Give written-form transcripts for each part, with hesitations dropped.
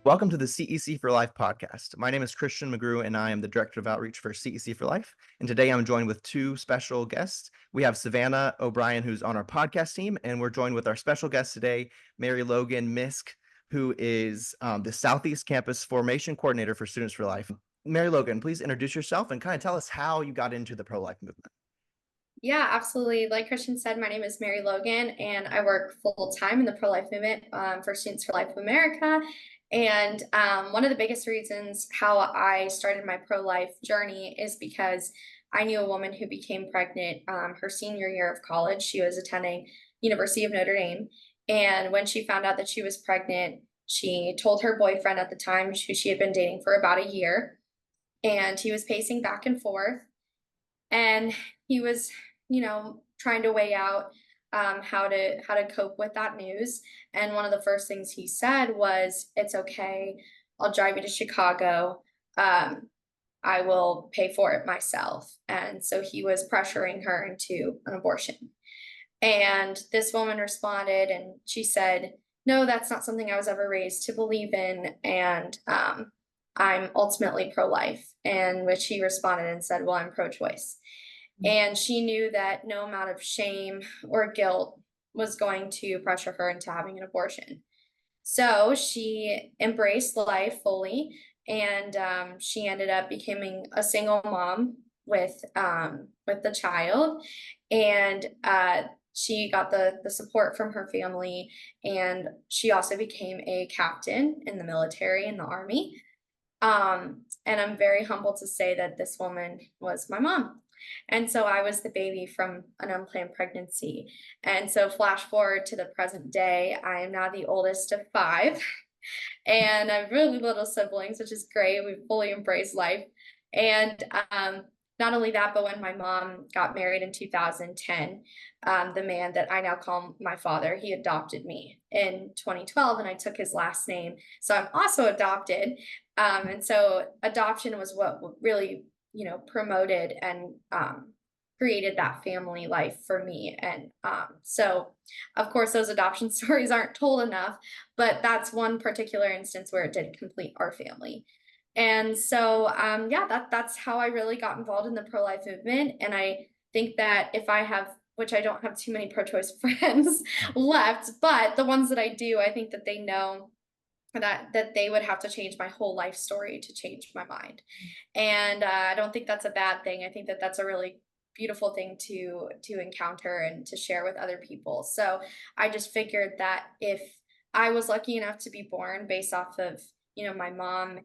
Welcome to the CEC for Life podcast. My name is Christian McGrew, and I am the Director of Outreach for CEC for Life. And today I'm joined with two special guests. We have Savannah O'Brien, who's on our podcast team, and we're joined with our special guest today, Mary-Logan Miske, who is the Southeast Campus Formation Coordinator for Students for Life. Mary-Logan, please introduce yourself and kind of tell us how you got into the pro-life movement. Yeah, absolutely. Like Christian said, my name is Mary-Logan, and I work full-time in the pro-life movement for Students for Life of America. And one of the biggest reasons how I started my pro-life journey is because I knew a woman who became pregnant her senior year of college. She was attending University of Notre Dame. And when she found out that she was pregnant, she told her boyfriend at the time, who she had been dating for about a year, and he was pacing back and forth. And he was trying to weigh out how to cope with that news. And one of the first things he said was, "It's okay. I'll drive you to Chicago. I will pay for it myself." And so he was pressuring her into an abortion. And this woman responded, and she said, "No, that's not something I was ever raised to believe in. And I'm ultimately pro-life." And which he responded and said, "Well, I'm pro-choice." And she knew that no amount of shame or guilt was going to pressure her into having an abortion. So she embraced life fully, and she ended up becoming a single mom with the child, and she got the support from her family, and she also became a captain in the military in the Army. And I'm very humbled to say that this woman was my mom. And so I was the baby from an unplanned pregnancy. And so flash forward to the present day, I am now the oldest of five. And I have really little siblings, which is great. We fully embrace life. And not only that, but when my mom got married in 2010, the man that I now call my father, he adopted me in 2012, and I took his last name. So I'm also adopted. And so adoption was what really, promoted and created that family life for me. And so, of course, those adoption stories aren't told enough, but that's one particular instance where it did complete our family. And so, yeah, that's how I really got involved in the pro-life movement. And I think that if I have, which I don't have too many pro-choice friends left, but the ones that I do, I think that they know that they would have to change my whole life story to change my mind. And I don't think that's a bad thing. I think that that's a really beautiful thing to encounter and to share with other people. So I just figured that if I was lucky enough to be born based off of my mom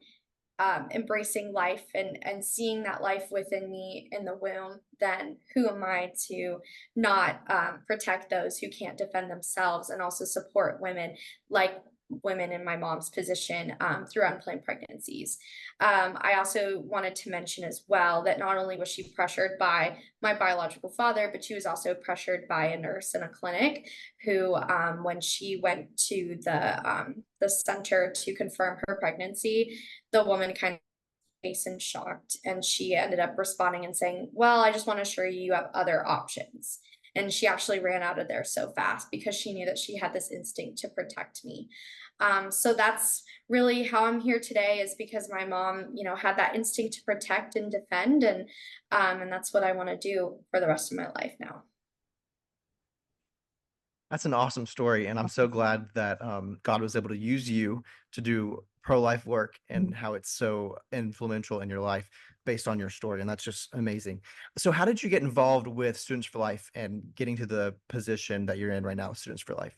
embracing life and seeing that life within me in the womb, then who am I to not protect those who can't defend themselves and also support women like women in my mom's position through unplanned pregnancies. I also wanted to mention as well that not only was she pressured by my biological father, but she was also pressured by a nurse in a clinic who, when she went to the center to confirm her pregnancy, the woman kind of face and shocked, and she ended up responding and saying, "Well, I just want to assure you you have other options." And she actually ran out of there so fast because she knew that she had this instinct to protect me. So that's really how I'm here today, is because my mom, had that instinct to protect and defend, and that's what I want to do for the rest of my life now. That's an awesome story, and I'm so glad that God was able to use you to do pro-life work and how it's so influential in your life based on your story, and that's just amazing. So how did you get involved with Students for Life and getting to the position that you're in right now with Students for Life?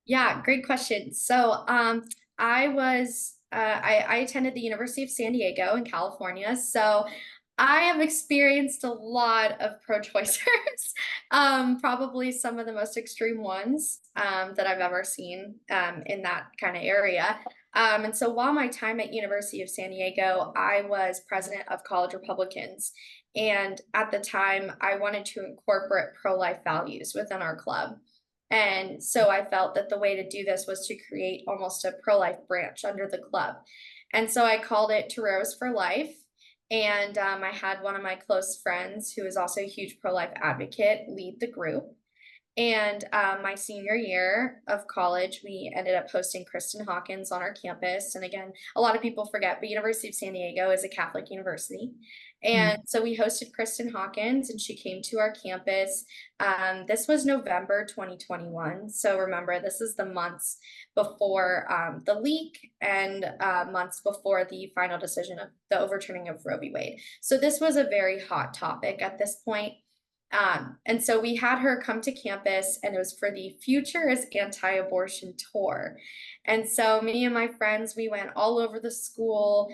Yeah, great question. So, I attended the University of San Diego in California. So I have experienced a lot of pro-choicers, probably some of the most extreme ones that I've ever seen in that kind of area. And so while my time at University of San Diego, I was president of College Republicans. And at the time, I wanted to incorporate pro-life values within our club. And so I felt that the way to do this was to create almost a pro-life branch under the club. And so I called it Toreros for Life. And I had one of my close friends who is also a huge pro-life advocate lead the group. And my senior year of college, we ended up hosting Kristen Hawkins on our campus. And again, a lot of people forget, but University of San Diego is a Catholic university. And so we hosted Kristen Hawkins, and she came to our campus. This was November 2021. So remember, this is the months before the leak and months before the final decision of the overturning of Roe v. Wade. So this was a very hot topic at this point. And so we had her come to campus, and it was for the Future is Anti-Abortion tour. And so me and my friends, we went all over the school,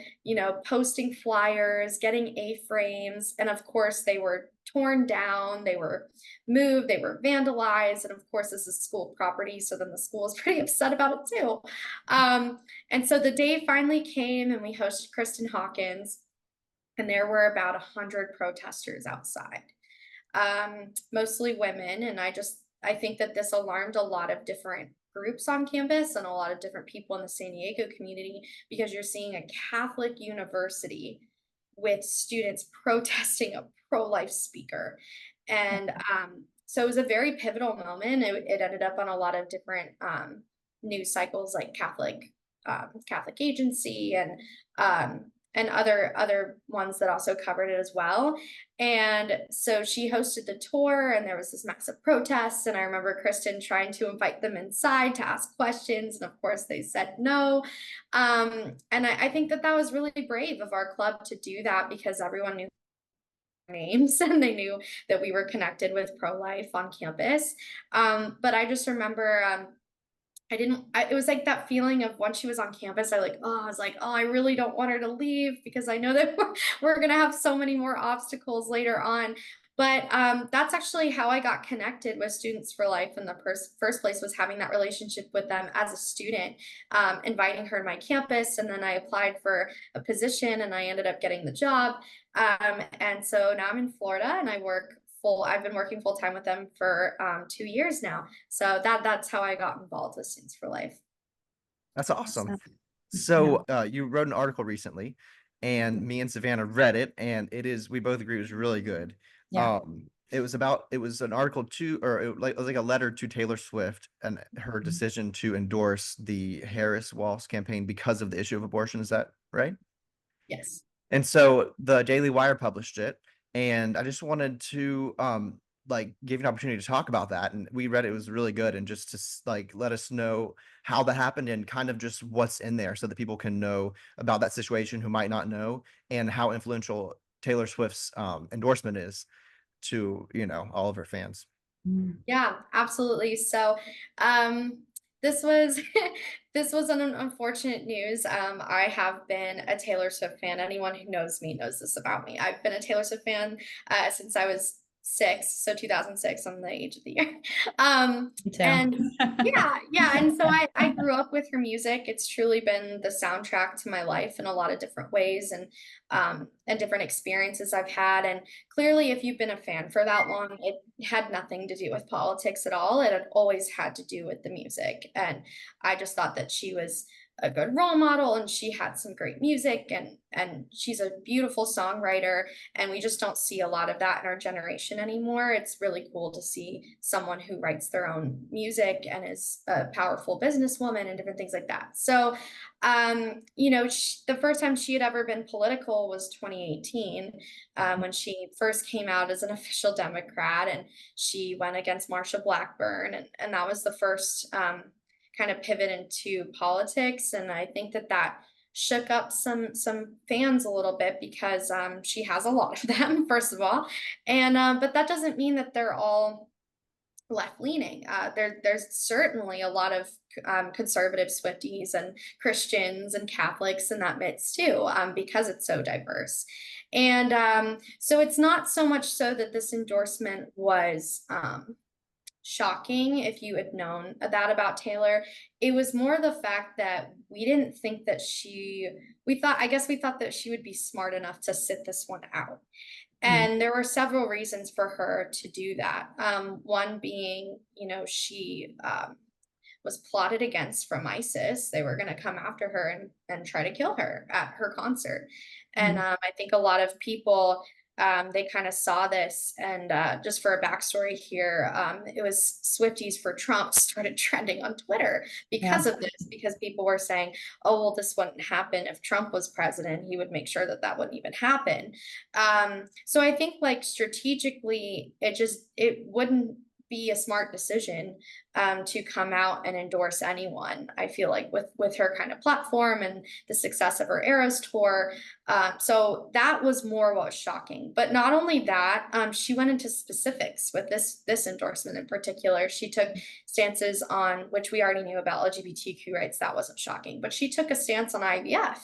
posting flyers, getting A-frames. And of course, they were torn down, they were moved, they were vandalized. And of course, this is school property. So then the school was pretty upset about it too. And so the day finally came, and we hosted Kristen Hawkins, and there were about 100 protesters outside. Mostly women. And I think that this alarmed a lot of different groups on campus and a lot of different people in the San Diego community, because you're seeing a Catholic university with students protesting a pro-life speaker. And so it was a very pivotal moment. It ended up on a lot of different news cycles, like Catholic Agency and other ones that also covered it as well. And so she hosted the tour, and there was this massive protest. And I remember Kristen trying to invite them inside to ask questions. And of course, they said no. And I think that was really brave of our club to do that, because everyone knew names and they knew that we were connected with pro-life on campus. But I just remember it was like that feeling of once she was on campus, I was like, oh, I really don't want her to leave, because I know that we're going to have so many more obstacles later on. But that's actually how I got connected with Students for Life in the first place, was having that relationship with them as a student, inviting her to my campus. And then I applied for a position, and I ended up getting the job. And so now I'm in Florida, and I've been working full time with them for 2 years now. So that's how I got involved with Students for Life. That's awesome. So you wrote an article recently, and me and Savannah read it, and we both agree it was really good. Yeah. It was an article it was like a letter to Taylor Swift and her decision to endorse the Harris-Walz campaign because of the issue of abortion. Is that right? Yes. And so the Daily Wire published it, and I just wanted to give you an opportunity to talk about that. And we read it was really good, and just to let us know how that happened and kind of just what's in there, so that people can know about that situation who might not know, and how influential Taylor Swift's endorsement is to all of her fans. Yeah, absolutely. So this was this was an unfortunate news. I have been a Taylor Swift fan. Anyone who knows me knows this about me. I've been a Taylor Swift fan since I was 6, so 2006. I'm the age of the year. Me too. And yeah. And so I grew up with her music. It's truly been the soundtrack to my life in a lot of different ways, and different experiences I've had. And clearly, if you've been a fan for that long, it had nothing to do with politics at all. It had always had to do with the music. And I just thought that she was a good role model, and she had some great music, and she's a beautiful songwriter, and we just don't see a lot of that in our generation anymore. It's really cool to see someone who writes their own music and is a powerful businesswoman and different things like that. So the first time she had ever been political was 2018, when she first came out as an official Democrat, and she went against Marsha Blackburn, and that was the first kind of pivot into politics. And I think that shook up some fans a little bit, because she has a lot of them, first of all. And but that doesn't mean that they're all left-leaning. There's certainly a lot of conservative Swifties and Christians and Catholics in that midst too, because it's so diverse. And so it's not so much so that this endorsement was shocking if you had known that about Taylor. It was more the fact that we didn't think that we thought that she would be smart enough to sit this one out. And there were several reasons for her to do that. One being, she was plotted against from ISIS. They were going to come after her and try to kill her at her concert. And I think a lot of people they kind of saw this. And just for a backstory here, it was Swifties for Trump started trending on Twitter Yeah. because of this, because people were saying, oh, well, this wouldn't happen if Trump was president. He would make sure that that wouldn't even happen. So I think like strategically, it wouldn't be a smart decision to come out and endorse anyone. I feel like with her kind of platform and the success of her Eras tour. So that was more what was shocking. But not only that, she went into specifics with this endorsement in particular. She took stances on, which we already knew about, LGBTQ rights. That wasn't shocking. But she took a stance on IVF.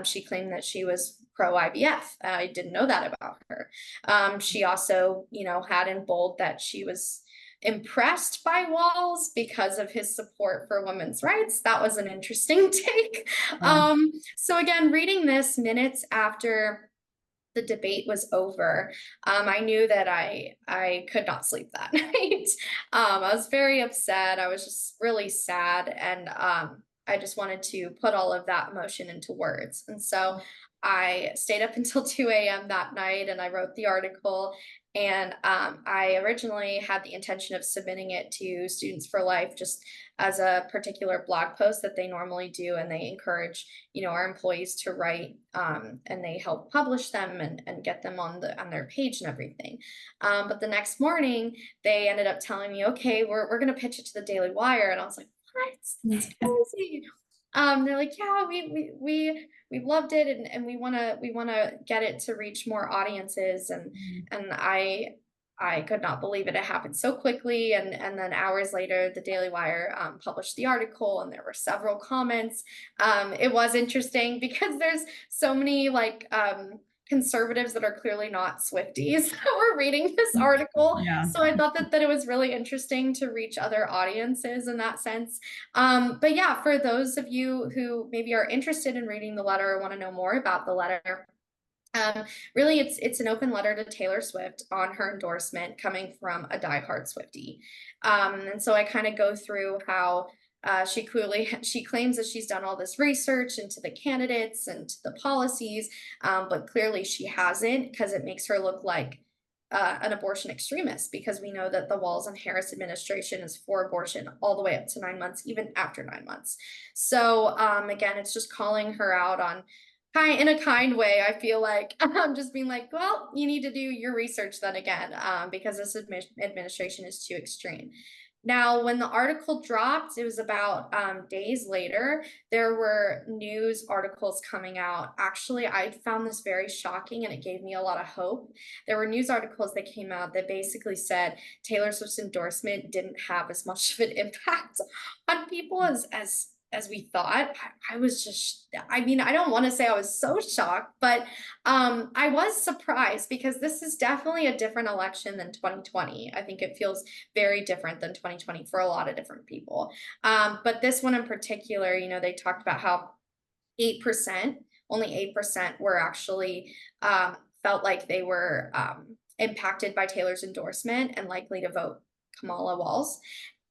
She claimed that she was pro IVF. I didn't know that about her. She also, had in bold that she was impressed by Walz because of his support for women's rights. That was an interesting take. Yeah. So again, reading this minutes after the debate was over, I knew that I could not sleep that night. I was very upset. I was just really sad, and I just wanted to put all of that emotion into words. And so I stayed up until 2 a.m. that night, and I wrote the article. And I originally had the intention of submitting it to Students for Life just as a particular blog post that they normally do, and they encourage our employees to write, and they help publish them and get them on their page and everything. But the next morning they ended up telling me, okay, we're gonna pitch it to the Daily Wire. And I was like, what? That's crazy. They're like, yeah, we loved it, and we want to get it to reach more audiences. And I could not believe it happened so quickly. And then hours later, the Daily Wire published the article, and there were several comments. It was interesting because there's so many like conservatives that are clearly not Swifties that were reading this article. Yeah. So I thought that it was really interesting to reach other audiences in that sense. But yeah, for those of you who maybe are interested in reading the letter or want to know more about the letter, really it's an open letter to Taylor Swift on her endorsement coming from a diehard Swiftie. And so I kind of go through how she claims that she's done all this research into the candidates and to the policies, but clearly she hasn't, because it makes her look like an abortion extremist, because we know that the Walz and Harris administration is for abortion all the way up to 9 months, even after 9 months. So again, it's just calling her out on in a kind way. I feel like I'm just being like, well, you need to do your research then again, because this administration is too extreme. Now, when the article dropped, it was about days later, there were news articles coming out. Actually, I found this very shocking, and it gave me a lot of hope. There were news articles that came out that basically said Taylor Swift's endorsement didn't have as much of an impact on people as we thought. I was just, I mean, I don't want to say I was so shocked, but I was surprised, because this is definitely a different election than 2020. I think it feels very different than 2020 for a lot of different people. But this one in particular, they talked about how 8%, only 8% were actually felt like they were impacted by Taylor's endorsement and likely to vote Kamala Walz.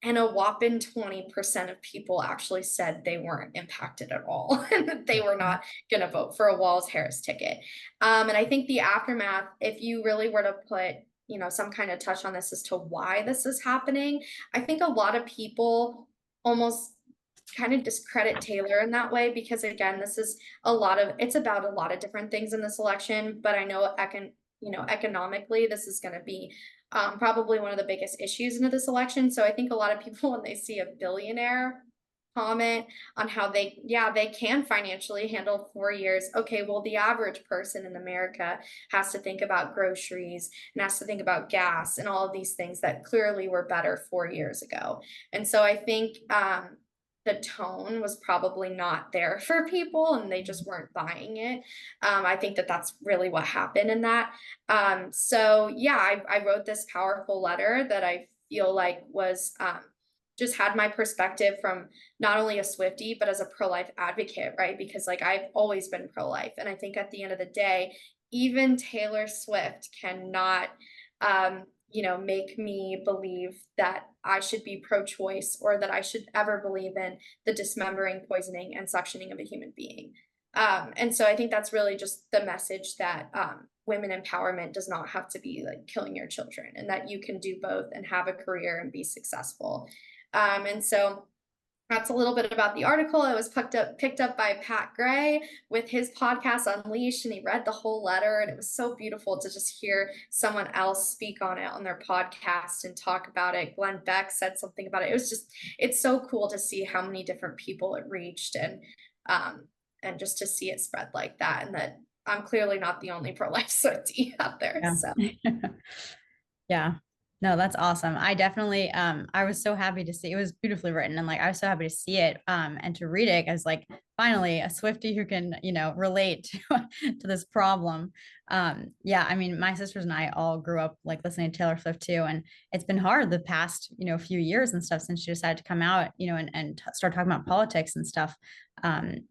And a whopping 20% of people actually said they weren't impacted at all, and that they were not going to vote for a Walz Harris ticket. And I think the aftermath, if you really were to put, some kind of touch on this as to why this is happening, I think a lot of people almost kind of discredit Taylor in that way, because again, it's about a lot of different things in this election. But I know economically, this is going to be probably one of the biggest issues into this election. So I think a lot of people, when they see a billionaire comment on how they can financially handle 4 years. Okay, well, the average person in America has to think about groceries and has to think about gas and all of these things that clearly were better 4 years ago. And so I think the tone was probably not there for people, and they just weren't buying it. I think that that's really what happened in that. So yeah, I wrote this powerful letter that I feel like was just had my perspective from not only a Swiftie, but as a pro-life advocate, right? Because like I've always been pro-life. And I think at the end of the day, even Taylor Swift cannot make me believe that I should be pro-choice, or that I should ever believe in the dismembering, poisoning, and suctioning of a human being. And so I think that's really just the message that women empowerment does not have to be like killing your children, and that you can do both and have a career and be successful. And so that's a little bit about the article. It was picked up by Pat Gray with his podcast Unleashed, and he read the whole letter, and it was so beautiful to just hear someone else speak on it on their podcast and talk about it. Glenn Beck said something about it. It was just, it's so cool to see how many different people it reached, and just to see it spread like that, and that I'm clearly not the only pro-life Swiftie out there. Yeah. So Yeah. No, that's awesome. I definitely I was so happy to see it was beautifully written, and like I was so happy to see it and to read it as like finally a Swiftie who can, relate to this problem. Yeah, I mean, my sisters and I all grew up like listening to Taylor Swift too, and it's been hard the past, few years and stuff since she decided to come out, and start talking about politics and stuff, and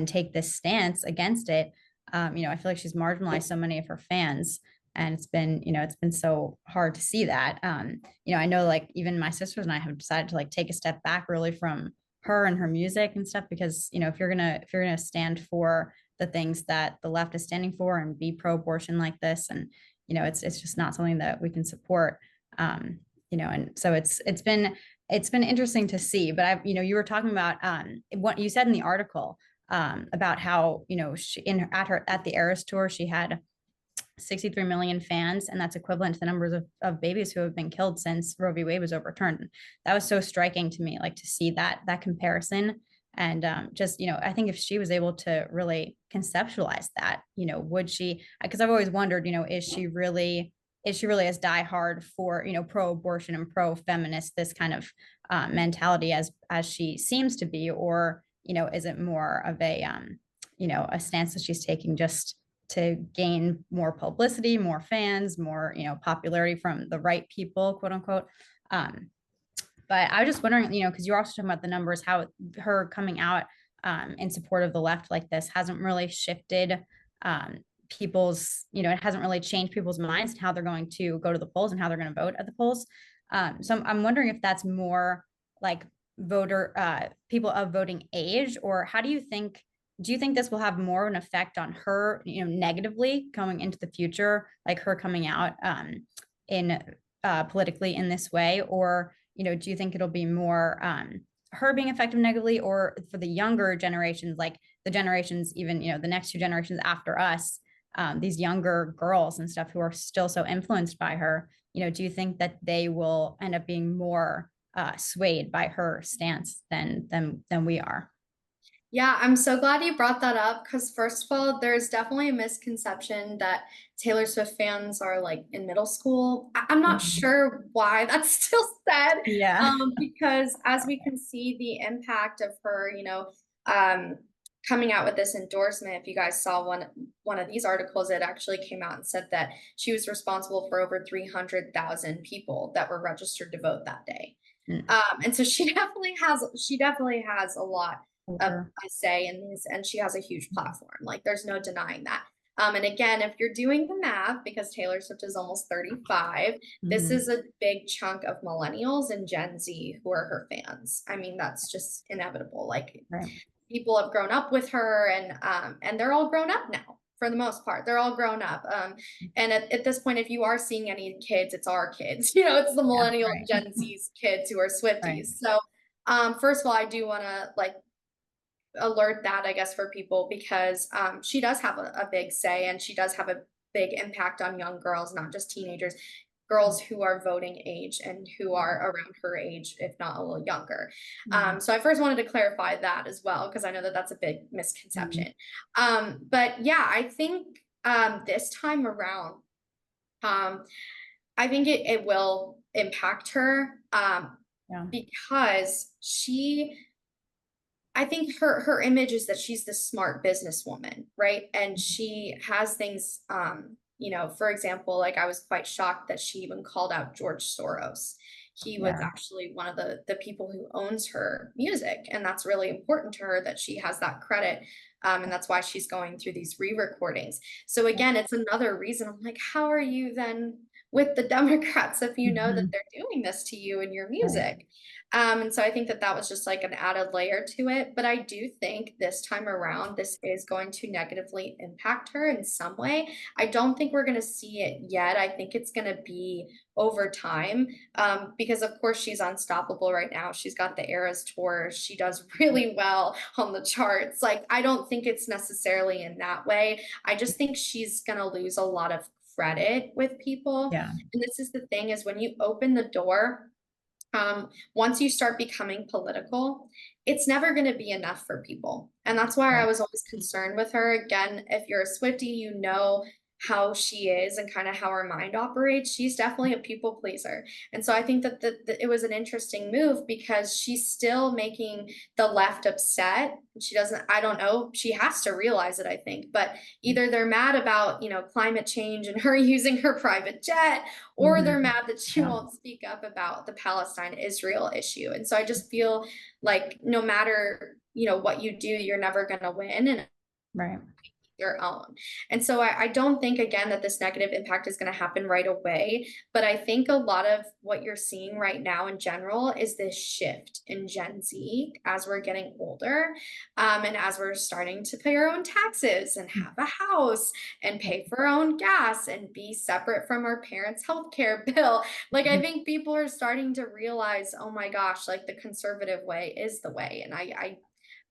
take this stance against it. I feel like she's marginalized so many of her fans, and it's been so hard to see that. I know like even my sisters and I have decided to like take a step back really from her and her music and stuff, because if you're gonna stand for the things that the left is standing for and be pro-abortion like this, and it's just not something that we can support. And so it's been interesting to see. But you were talking about what you said in the article about how she at the Eras tour she had 63 million fans, and that's equivalent to the numbers of babies who have been killed since Roe v. Wade was overturned. That was so striking to me, like to see that comparison. And I think if she was able to really conceptualize that, would she, because I've always wondered, is she really as diehard for, pro-abortion and pro-feminist, this kind of mentality as she seems to be, or, is it more of a, a stance that she's taking just to gain more publicity, more fans, more, popularity from the right people, quote unquote. But I was just wondering, because you're also talking about the numbers, how her coming out in support of the left like this hasn't really shifted people's, it hasn't really changed people's minds and how they're going to go to the polls and how they're going to vote at the polls. So I'm wondering if that's more like people of voting age, or how do you think this will have more of an effect on her, negatively going into the future, like her coming out in politically in this way? Or, do you think it'll be more her being affected negatively, or for the younger generations, like the generations, even, the next two generations after us, these younger girls and stuff who are still so influenced by her, do you think that they will end up being more swayed by her stance than we are? yeah, I'm so glad you brought that up, because first of all, there's definitely a misconception that Taylor Swift fans are like in middle school. I'm not sure why that's still said. Yeah. Because as we can see the impact of her, coming out with this endorsement. If you guys saw one of these articles, it actually came out and said that she was responsible for over 300,000 people that were registered to vote that day. And so she definitely has a lot of a say in these, and she has a huge platform. Like there's no denying that. And again, if you're doing the math, because Taylor Swift is almost 35, this is a big chunk of millennials and Gen Z who are her fans. I mean, that's just inevitable. Like people have grown up with her, and they're all grown up now. For the most part, they're all grown up. And at this point, if you are seeing any kids, it's our kids. It's the millennial Gen Z's kids who are Swifties. So first of all, I do want to like alert that, I guess, for people, because she does have a big say, and she does have a big impact on young girls, not just teenagers, girls who are voting age and who are around her age, if not a little younger. So I first wanted to clarify that as well, because I know that that's a big misconception. But yeah, I think this time around, I think it will impact her because I think her image is that she's the smart businesswoman, right? And she has things, for example, like I was quite shocked that she even called out George Soros. He was actually one of the people who owns her music, and that's really important to her that she has that credit. And that's why she's going through these re-recordings. So again, it's another reason I'm like, how are you then with the Democrats if you know that Mhm. they're doing this to you in your Right. music. And so I think that that was just like an added layer to it. But I do think this time around, this is going to negatively impact her in some way. I don't think we're going to see it yet. I think it's going to be over time, because, of course, she's unstoppable right now. She's got the Eras tour. She does really well on the charts. Like, I don't think it's necessarily in that way. I just think she's going to lose a lot of credit with people. Yeah. And this is the thing is when you open the door, once you start becoming political, it's never going to be enough for people. And that's why I Right. was always concerned with her. Again, if you're a Swiftie, you know how she is and kind of how her mind operates. She's definitely a people pleaser. And so I think that it was an interesting move because she's still making the left upset. She doesn't, I don't know, she has to realize it, I think, but either they're mad about, climate change and her using her private jet, or they're Mhm. mad that she Yeah. won't speak up about the Palestine-Israel issue. And so I just feel like no matter, what you do, you're never going to win. And Right. your own. And so I don't think, again, that this negative impact is going to happen right away. But I think a lot of what you're seeing right now in general is this shift in Gen Z as we're getting older, and as we're starting to pay our own taxes and have a house and pay for our own gas and be separate from our parents' healthcare bill. Like, I Mhm. think people are starting to realize, oh my gosh, like the conservative way is the way. And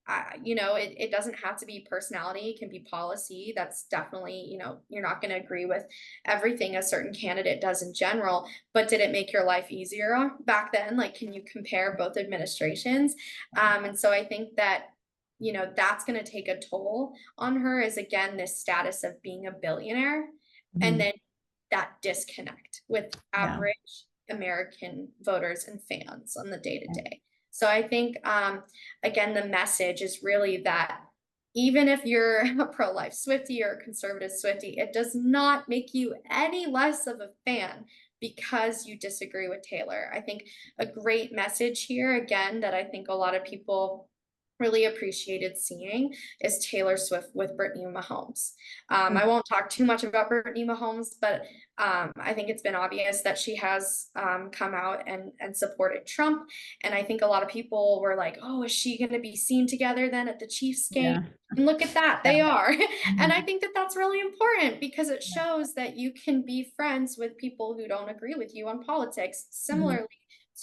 it doesn't have to be personality, it can be policy. That's definitely, you're not going to agree with everything a certain candidate does in general, but did it make your life easier back then? Like, can you compare both administrations? And so I think that, that's going to take a toll on her, is again, this status of being a billionaire, and Mhm. then that disconnect with Yeah. average American voters and fans on the day to day. So I think, again, the message is really that even if you're a pro-life Swiftie or a conservative Swiftie, it does not make you any less of a fan because you disagree with Taylor. I think a great message here, again, that I think a lot of people really appreciated seeing is Taylor Swift with Brittany Mahomes. I won't talk too much about Brittany Mahomes, but I think it's been obvious that she has come out and supported Trump. And I think a lot of people were like, oh, is she going to be seen together then at the Chiefs game? Yeah. And look at that, Yeah. they are. And I Mhm. think that that's really important because it Yeah. shows that you can be friends with people who don't agree with you on politics. Mhm. Similarly,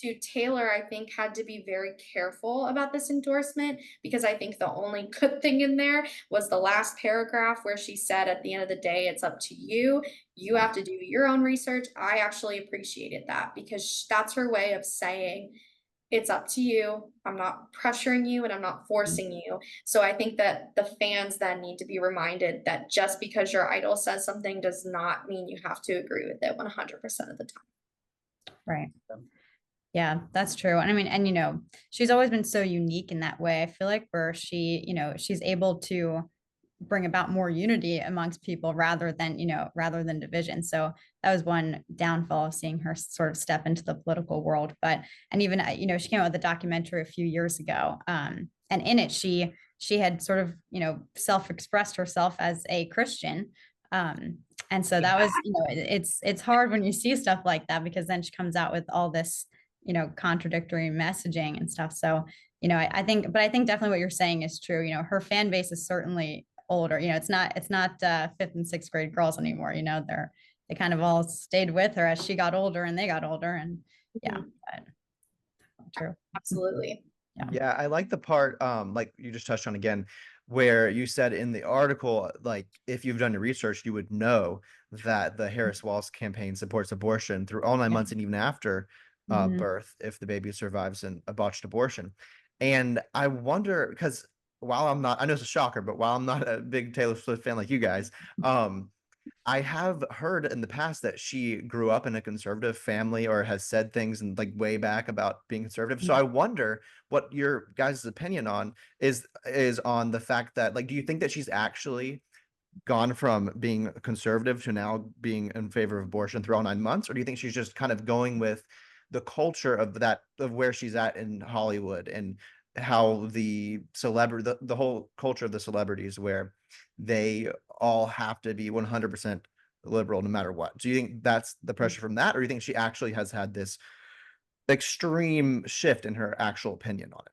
to Taylor, I think had to be very careful about this endorsement because I think the only good thing in there was the last paragraph where she said, at the end of the day, it's up to you. You Yeah. have to do your own research. I actually appreciated that because that's her way of saying, it's up to you. I'm not pressuring you and I'm not Mhm. forcing you. So I think that the fans then need to be reminded that just because your idol says something does not mean you have to agree with it 100% of the time. Right. Yeah, that's true. And I mean, and she's always been so unique in that way. I feel like where she's able to bring about more unity amongst people rather than division. So that was one downfall of seeing her sort of step into the political world. But and even she came out with a documentary a few years ago. And in it she had sort of, self-expressed herself as a Christian. And so that was, it's hard when you see stuff like that because then she comes out with all this, contradictory messaging and stuff. So, I think, but I think definitely what you're saying is true. Her fan base is certainly older. It's not fifth and sixth grade girls anymore. They kind of all stayed with her as she got older and they got older. And yeah, Mhm. but, true. Absolutely. Yeah. Yeah, I like the part, like you just touched on again, where you said in the article, like if you've done your research, you would know that the Harris Walz campaign supports abortion through all 9 months and even after Mhm. birth if the baby survives a botched abortion. And I wonder, because while I'm not, I know it's a shocker, but while I'm not a big Taylor Swift fan like you guys, um, I have heard in the past that she grew up in a conservative family or has said things and like way back about being conservative. So I wonder what your guys' opinion on is on the fact that, like, do you think that she's actually gone from being conservative to now being in favor of abortion through all 9 months, or do you think she's just kind of going with the culture of where she's at in Hollywood and how the whole culture of the celebrities where they all have to be 100% liberal no matter what. Do you think that's the pressure from that, or do you think she actually has had this extreme shift in her actual opinion on it?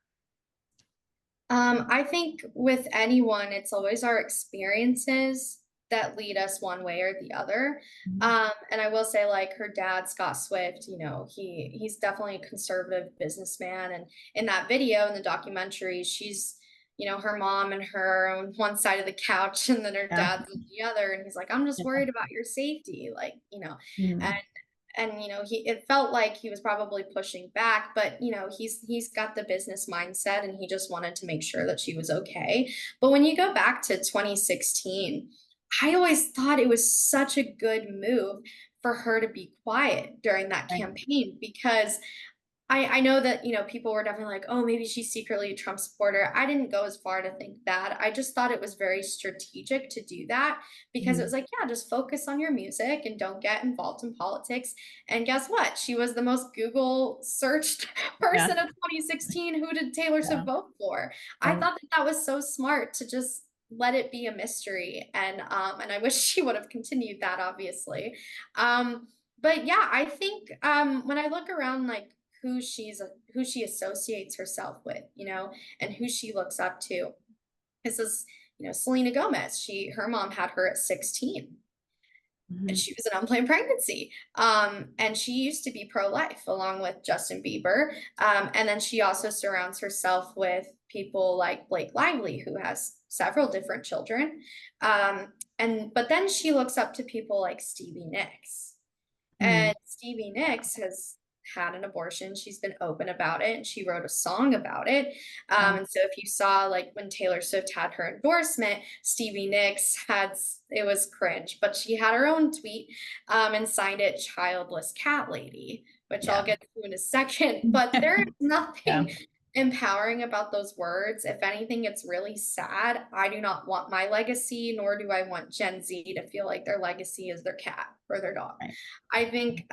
I think with anyone, it's always our experiences that lead us one way or the other. And I will say, like, her dad, Scott Swift, you know, he's definitely a conservative businessman. And in that video, in the documentary, she's, you know, her mom and her on one side of the couch, and then her Yeah. dad's on the other. And he's like, I'm just worried about your safety, like, you know. Mhm. And you know, it felt like he was probably pushing back, but you know, he's got the business mindset, and he just wanted to make sure that she was okay. But when you go back to 2016, I always thought it was such a good move for her to be quiet during that Right. campaign, because I know that, you know, people were definitely like, oh, maybe she's secretly a Trump supporter. I didn't go as far to think that. I just thought it was very strategic to do that, because it Mhm. was like, yeah, just focus on your music and don't get involved in politics. And guess what? She was the most Google searched Yeah. person of 2016. Who did Taylor Yeah. Swift vote for? I Right. thought that that was so smart to just let it be a mystery. And I wish she would have continued that, obviously. But yeah, I think when I look around, like, who she associates herself with, you know, and who she looks up to. This is, you know, Selena Gomez. Her mom had her at 16, and Mhm. she was an unplanned pregnancy. And she used to be pro-life along with Justin Bieber. And then she also surrounds herself with people like Blake Lively, who has several different children. And but then she looks up to people like Stevie Nicks. Mhm. And Stevie Nicks has had an abortion. She's been open about it, and she wrote a song about it. Yeah. And so if you saw, like, when Taylor Swift had her endorsement, Stevie Nicks it was cringe, but she had her own tweet, and signed it "Childless Cat Lady," which I'll Yeah. get to in a second. But there is Yeah. nothing empowering about those words. If anything, it's really sad. I do not want my legacy, nor do I want Gen Z to feel like their legacy is their cat or their dog. Right. I think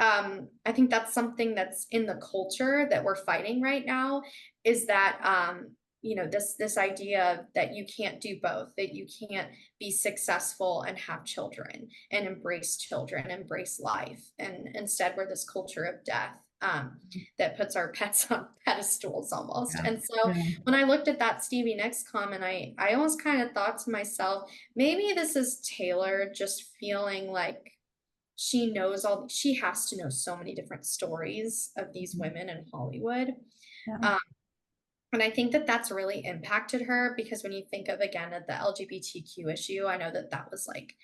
that's something that's in the culture that we're fighting right now, is that you know, this idea that you can't do both, that you can't be successful and have children and embrace children, embrace life, and instead we're this culture of death, that puts our pets on pedestals almost. Yeah. And so Yeah. when I looked at that Stevie Nicks comment, I almost kind of thought to myself, maybe this is Taylor just feeling like she has to know so many different stories of these women in Hollywood. Yeah. Um, and I think that that's really impacted her, because when you think of, again, at the LGBTQ issue, I know that that was like,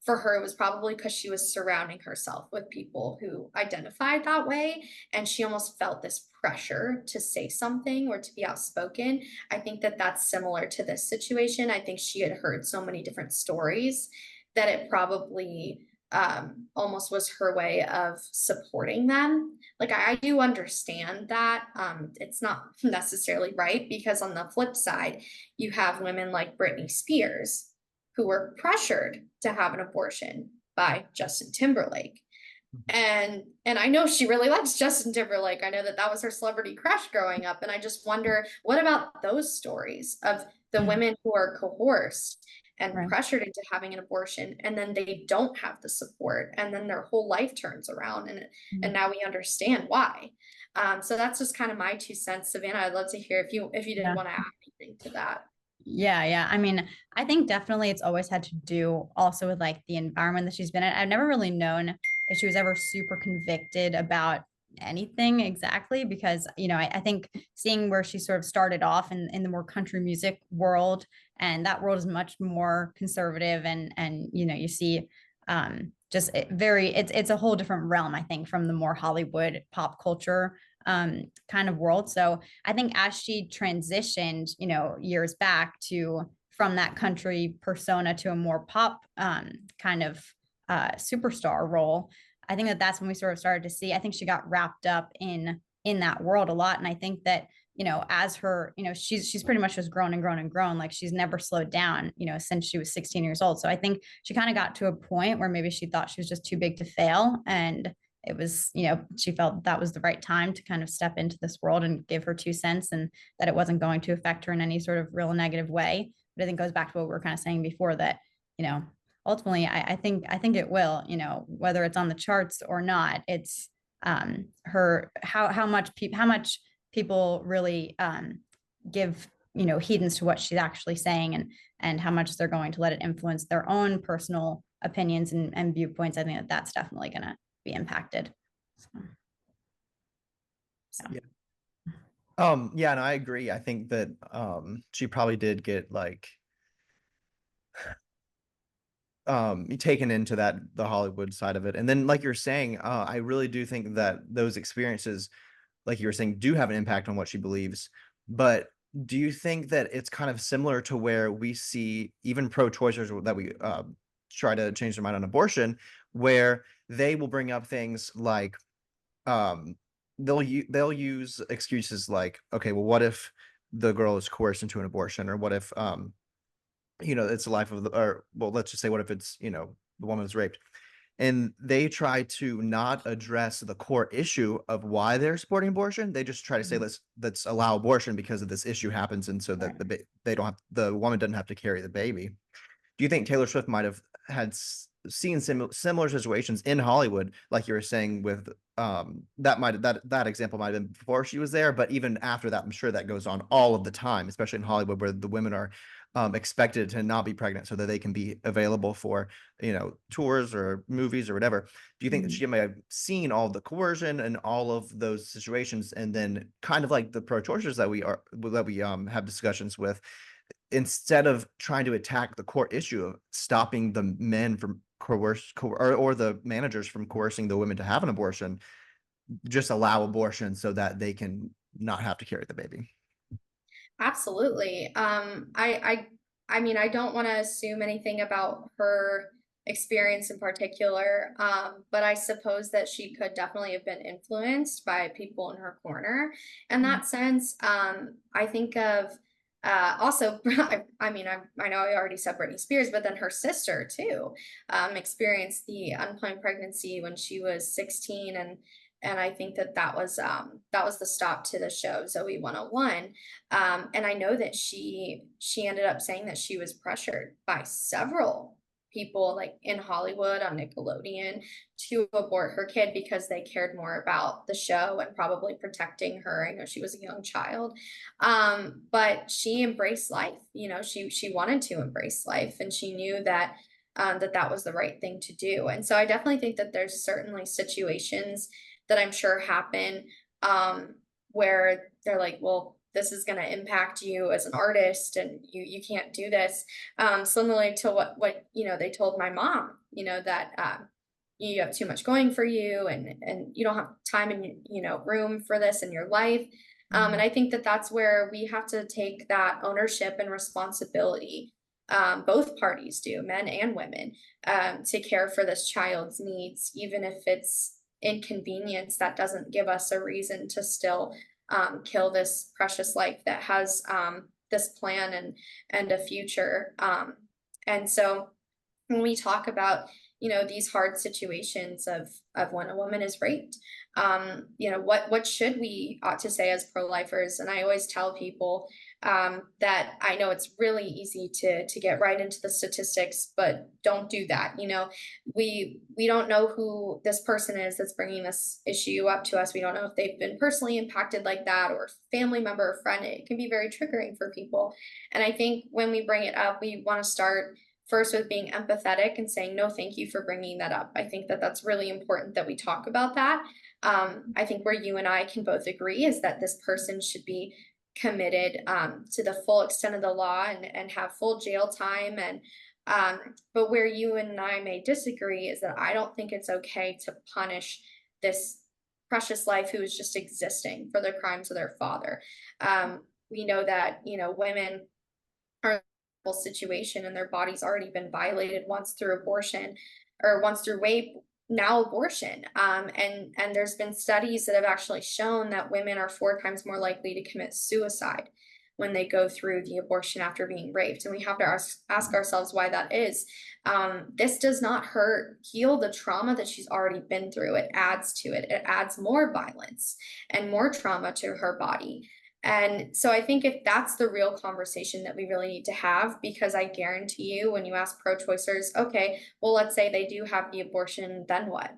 for her, it was probably because she was surrounding herself with people who identified that way. And she almost felt this pressure to say something or to be outspoken. I think that that's similar to this situation. I think she had heard so many different stories that it probably almost was her way of supporting them. Like, I do understand that it's not necessarily right, because on the flip side, you have women like Britney Spears, who were pressured to have an abortion by Justin Timberlake. And I know she really likes Justin Timberlake. I know that that was her celebrity crush growing up. And I just wonder, what about those stories of the Mhm. women who are coerced and Right. pressured into having an abortion, and then they don't have the support, and then their whole life turns around, and Mhm. now we understand why. So that's just kind of my 2 cents. Savannah, I'd love to hear if you did Yeah. want to add anything to that. Yeah, yeah. I mean, I think definitely it's always had to do also with like the environment that she's been in. I've never really known if she was ever super convicted about anything exactly, because, you know, I think seeing where she sort of started off in the more country music world, and that world is much more conservative, and you know, you see just it's a whole different realm, I think, from the more Hollywood pop culture kind of world. So I think as she transitioned, you know, years back to from that country persona to a more pop kind of superstar role, I think that that's when we sort of started to see. I think she got wrapped up in that world a lot, and I think that, you know, as her, you know, she's pretty much just grown and grown and grown. Like, she's never slowed down, you know, since she was 16 years old. So I think she kind of got to a point where maybe she thought she was just too big to fail, and it was, you know, she felt that was the right time to kind of step into this world and give her 2 cents, and that it wasn't going to affect her in any sort of real negative way. But I think it goes back to what we were kind of saying before, that, you know, ultimately, I think it will, you know, whether it's on the charts or not. It's her how much people really give, you know, heedance to what she's actually saying, and how much they're going to let it influence their own personal opinions and viewpoints. I think that that's definitely going to be impacted. So. Yeah. Yeah, and I agree. I think that she probably did get like taken into the Hollywood side of it. And then like you're saying, I really do think that those experiences, like you were saying, do have an impact on what she believes. But do you think that it's kind of similar to where we see even pro-choicers that we try to change their mind on abortion, where they will bring up things like they'll use excuses like, okay, well, what if the girl is coerced into an abortion, or what if it's the life of the, or well, let's just say, what if it's, the woman is raped, and they try to not address the core issue of why they're supporting abortion. They just try to say, let's allow abortion because of this issue happens, and so that the woman doesn't have to carry the baby. Do you think Taylor Swift might have had seen similar situations in Hollywood, like you were saying with that example might have been before she was there, but even after that, I'm sure that goes on all of the time, especially in Hollywood, where the women are expected to not be pregnant so that they can be available for tours or movies or whatever. Do you think that she may have seen all the coercion and all of those situations, and then kind of like the pro-choicers that we have discussions with, instead of trying to attack the core issue of stopping the men from or the managers from coercing the women to have an abortion, just allow abortion so that they can not have to carry the baby? Absolutely. I mean, I don't want to assume anything about her experience in particular, but I suppose that she could definitely have been influenced by people in her corner. In that sense, I think of also, I mean, I know I already said Britney Spears, but then her sister too experienced the unplanned pregnancy when she was 16, and I think that was the stop to the show Zoe 101. And I know that she ended up saying that she was pressured by several people, like in Hollywood, on Nickelodeon, to abort her kid because they cared more about the show and probably protecting her. I know she was a young child, but she embraced life. She wanted to embrace life, and she knew that that was the right thing to do. And so I definitely think that there's certainly situations that I'm sure happen where they're like, well, this is going to impact you as an artist, and you can't do this. Similarly to what they told my mom, that you have too much going for you, and you don't have time and room for this in your life. And I think that that's where we have to take that ownership and responsibility. Both parties do, men and women, to care for this child's needs, even if it's inconvenience. That doesn't give us a reason to still kill this precious life that has this plan and a future. And so when we talk about these hard situations of when a woman is raped, what should we ought to say as pro-lifers? And I always tell people that I know it's really easy to get right into the statistics, but don't do that. We don't know who this person is that's bringing this issue up to us. We don't know if they've been personally impacted like that, or family member or friend. It can be very triggering for people. And I think when we bring it up, we want to start first with being empathetic and saying, no, thank you for bringing that up. I think that that's really important that we talk about that. I think where you and I can both agree is that this person should be committed to the full extent of the law and have full jail time. And but where you and I may disagree is that I don't think it's okay to punish this precious life who is just existing for the crimes of their father. We know that women are in a horrible situation, and their body's already been violated once through abortion, or once through rape, now abortion. And there's been studies that have actually shown that women are 4 times more likely to commit suicide when they go through the abortion after being raped. And we have to ask ourselves why that is. This does not heal the trauma that she's already been through. It adds to it. It adds more violence and more trauma to her body. And so I think if that's the real conversation that we really need to have, because I guarantee you, when you ask pro-choicers, okay, well, let's say they do have the abortion, then what?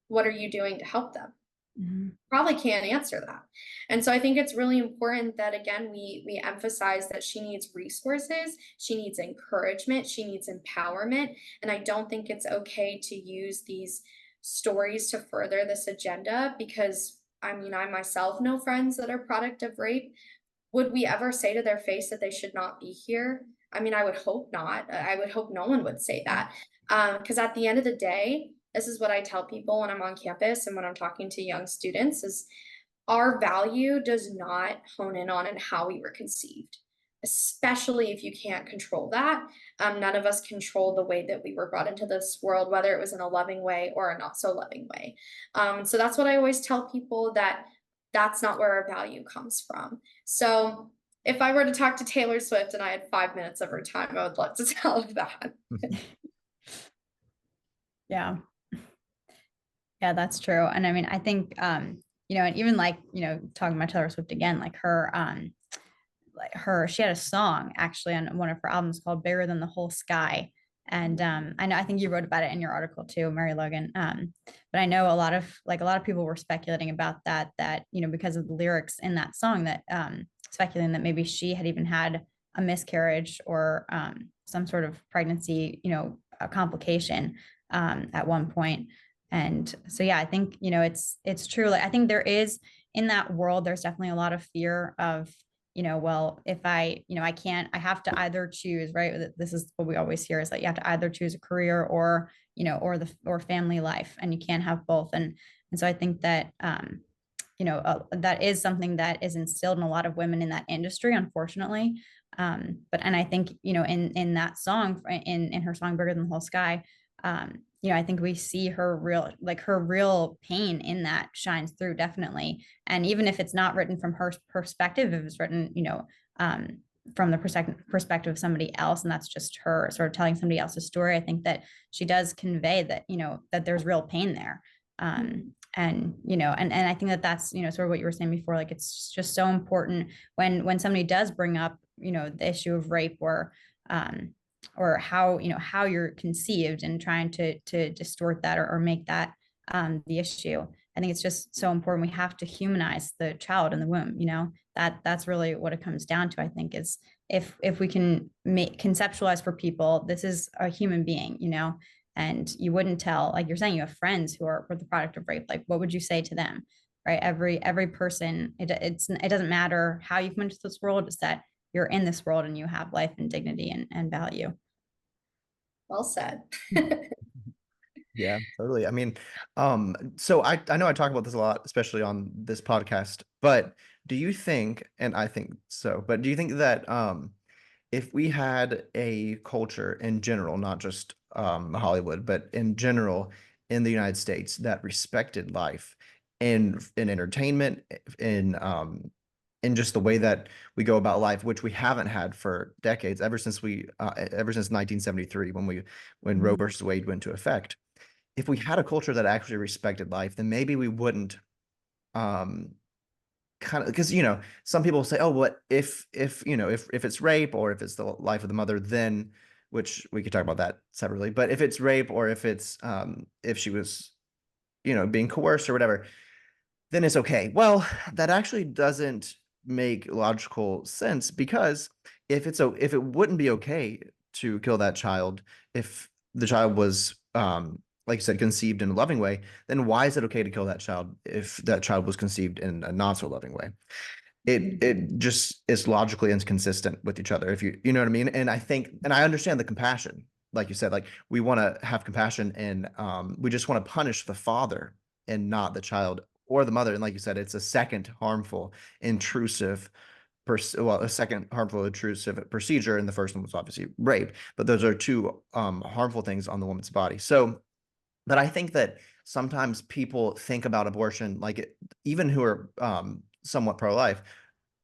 What are you doing to help them? Mhm. Probably can't answer that. And so I think it's really important that, again, we emphasize that she needs resources, she needs encouragement, she needs empowerment. And I don't think it's okay to use these stories to further this agenda, because I mean, I myself know friends that are product of rape. Would we ever say to their face that they should not be here? I mean, I would hope not. I would hope no one would say that. Because at the end of the day, this is what I tell people when I'm on campus and when I'm talking to young students is our value does not hone in on and how we were conceived, especially if you can't control that. None of us control the way that we were brought into this world, whether it was in a loving way or a not so loving way. So that's what I always tell people, that that's not where our value comes from. So if I were to talk to Taylor Swift and I had 5 minutes of her time, I would love to tell her that. Yeah. Yeah, that's true. And I mean, I think, and even like, talking about Taylor Swift again, she had a song actually on one of her albums called Bigger Than the Whole Sky. And I think you wrote about it in your article too, Mary-Logan. But I know a lot of people were speculating about that, because of the lyrics in that song, that speculating that maybe she had even had a miscarriage or some sort of pregnancy, a complication at one point. And so, yeah, I think, it's true. Like, I think there is, in that world, there's definitely a lot of fear of, well, if I have to either choose, right? This is what we always hear, is that you have to either choose a career or, or family life, and you can't have both. And so I think that, that is something that is instilled in a lot of women in that industry, unfortunately. And I think, in that song, in her song Bigger Than the Whole Sky, I think we see her real pain in that shines through, definitely. And even if it's not written from her perspective, if it's written, from the perspective of somebody else, and that's just her sort of telling somebody else's story, I think that she does convey that, that there's real pain there. And I think that that's, sort of what you were saying before, like, it's just so important when somebody does bring up, the issue of rape, or how you're conceived, and trying to distort that, or make that the issue. I think it's just so important. We have to humanize the child in the womb. That's really what it comes down to, I think, is if we can conceptualize for people, this is a human being, and you wouldn't tell, like you're saying, you have friends who were the product of rape. Like, what would you say to them? Right? Every person, it doesn't matter how you come into this world, it's that you're in this world and you have life and dignity and value. Well said. Yeah, totally. I mean, so I know I talk about this a lot, especially on this podcast, but do you think, and I think so, but do you think that if we had a culture in general, not just Hollywood, but in general in the United States, that respected life in entertainment, in just the way that we go about life, which we haven't had for decades, ever since 1973, when Roe versus Wade went into effect. If we had a culture that actually respected life, then maybe we wouldn't kind of, because some people say, oh, what if it's rape, or if it's the life of the mother, then, which we could talk about that separately, but if it's rape, or if it's if she was being coerced or whatever, then it's okay. Well, that actually doesn't make logical sense, because if it wouldn't be okay to kill that child if the child was like you said, conceived in a loving way, then why is it okay to kill that child if that child was conceived in a not so loving way? It just is logically inconsistent with each other, if you know what I mean. And I understand the compassion, like you said, like we want to have compassion, and we just want to punish the father and not the child or the mother. And like you said, it's a second harmful, intrusive a second harmful intrusive procedure, and the first one was obviously rape, but those are two harmful things on the woman's body. So, but I think that sometimes people think about abortion, like even who are somewhat pro-life,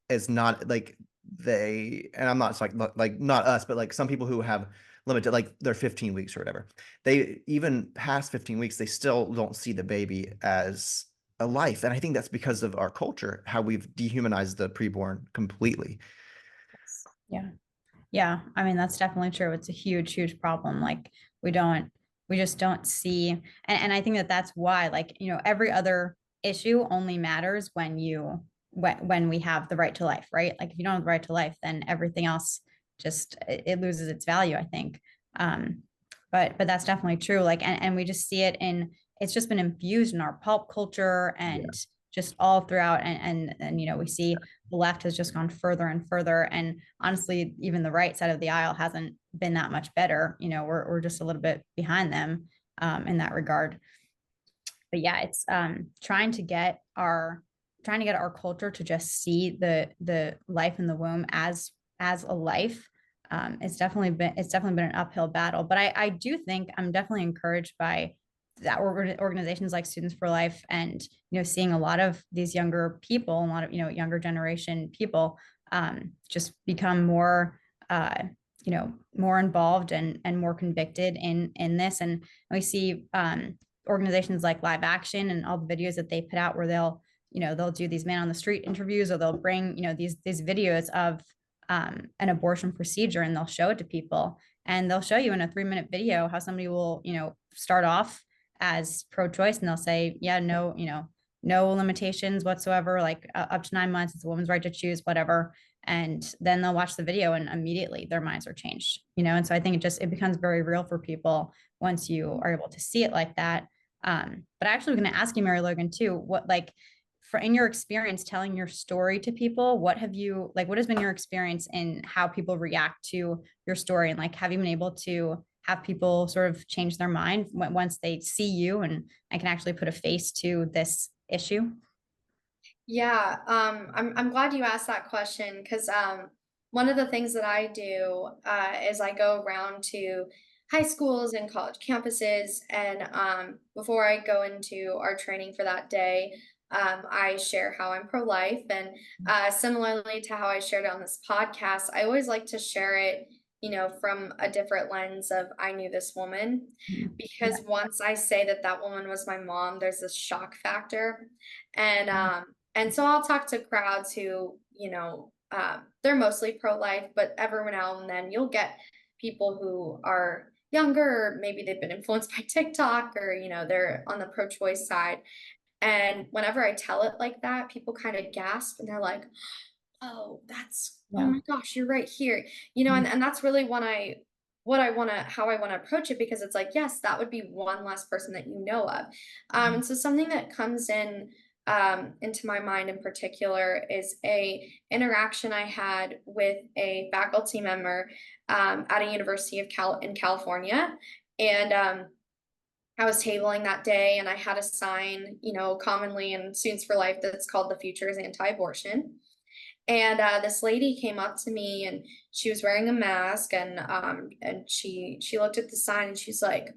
is not like and I'm not like not us, but like some people who have limited, like they're 15 weeks or whatever. They even past 15 weeks, they still don't see the baby as a life. And I think that's because of our culture, how we've dehumanized the preborn completely. Yeah. Yeah. I mean, that's definitely true. It's a huge, huge problem. Like we don't, we just don't see. And I think that that's why, like, you know, every other issue only matters when when we have the right to life, right? Like if you don't have the right to life, then everything else just, it loses its value, I think. Um, but that's definitely true. Like, and we just see it in, it's just been infused in our pulp culture and just all throughout. And, you know, we see the left has just gone further and further. And honestly, even the right side of the aisle hasn't been that much better. You know, we're just a little bit behind them in that regard. But yeah, it's trying to get our culture to just see the life in the womb as a life. It's definitely been an uphill battle. But I do think I'm definitely encouraged by that organizations like Students for Life, and you know, seeing a lot of these younger people, a lot of, you know, younger generation people just become more you know, more involved and more convicted in this. And we see organizations like Live Action and all the videos that they put out where they'll, you know, they'll do these man on the street interviews, or they'll bring, you know, these videos of an abortion procedure, and they'll show it to people, and they'll show you in a 3-minute video how somebody will, you know, start off as pro-choice, and they'll say, yeah, no, you know, no limitations whatsoever, like up to 9 months, it's a woman's right to choose, whatever. And then they'll watch the video and immediately their minds are changed, you know. And so I think it becomes very real for people once you are able to see it like that. But I actually was going to ask you, Mary-Logan, too, what, like, for in your experience telling your story to people, what has been your experience in how people react to your story? And like, have you been able to have people sort of change their mind once they see you and I can actually put a face to this issue? Yeah, I'm glad you asked that question because one of the things that I do is I go around to high schools and college campuses, and before I go into our training for that day, I share how I'm pro-life, and similarly to how I shared it on this podcast, I always like to share it, you know, from a different lens of I knew this woman, because once I say that that woman was my mom, there's this shock factor, and and so I'll talk to crowds who, you know, they're mostly pro-life, but every now and then you'll get people who are younger, or maybe they've been influenced by TikTok, or, you know, they're on the pro-choice side. And whenever I tell it like that, people kind of gasp and they're like, oh, oh Yeah. my gosh, you're right here. You know, and that's really how I want to approach it, because it's like, yes, that would be one less person that you know of. And so something that comes in into my mind in particular is a interaction I had with a faculty member at a university in California. And I was tabling that day, and I had a sign, you know, commonly in Students for Life, that's called "The Future is Anti-Abortion." And this lady came up to me, and she was wearing a mask, and she looked at the sign and she's like,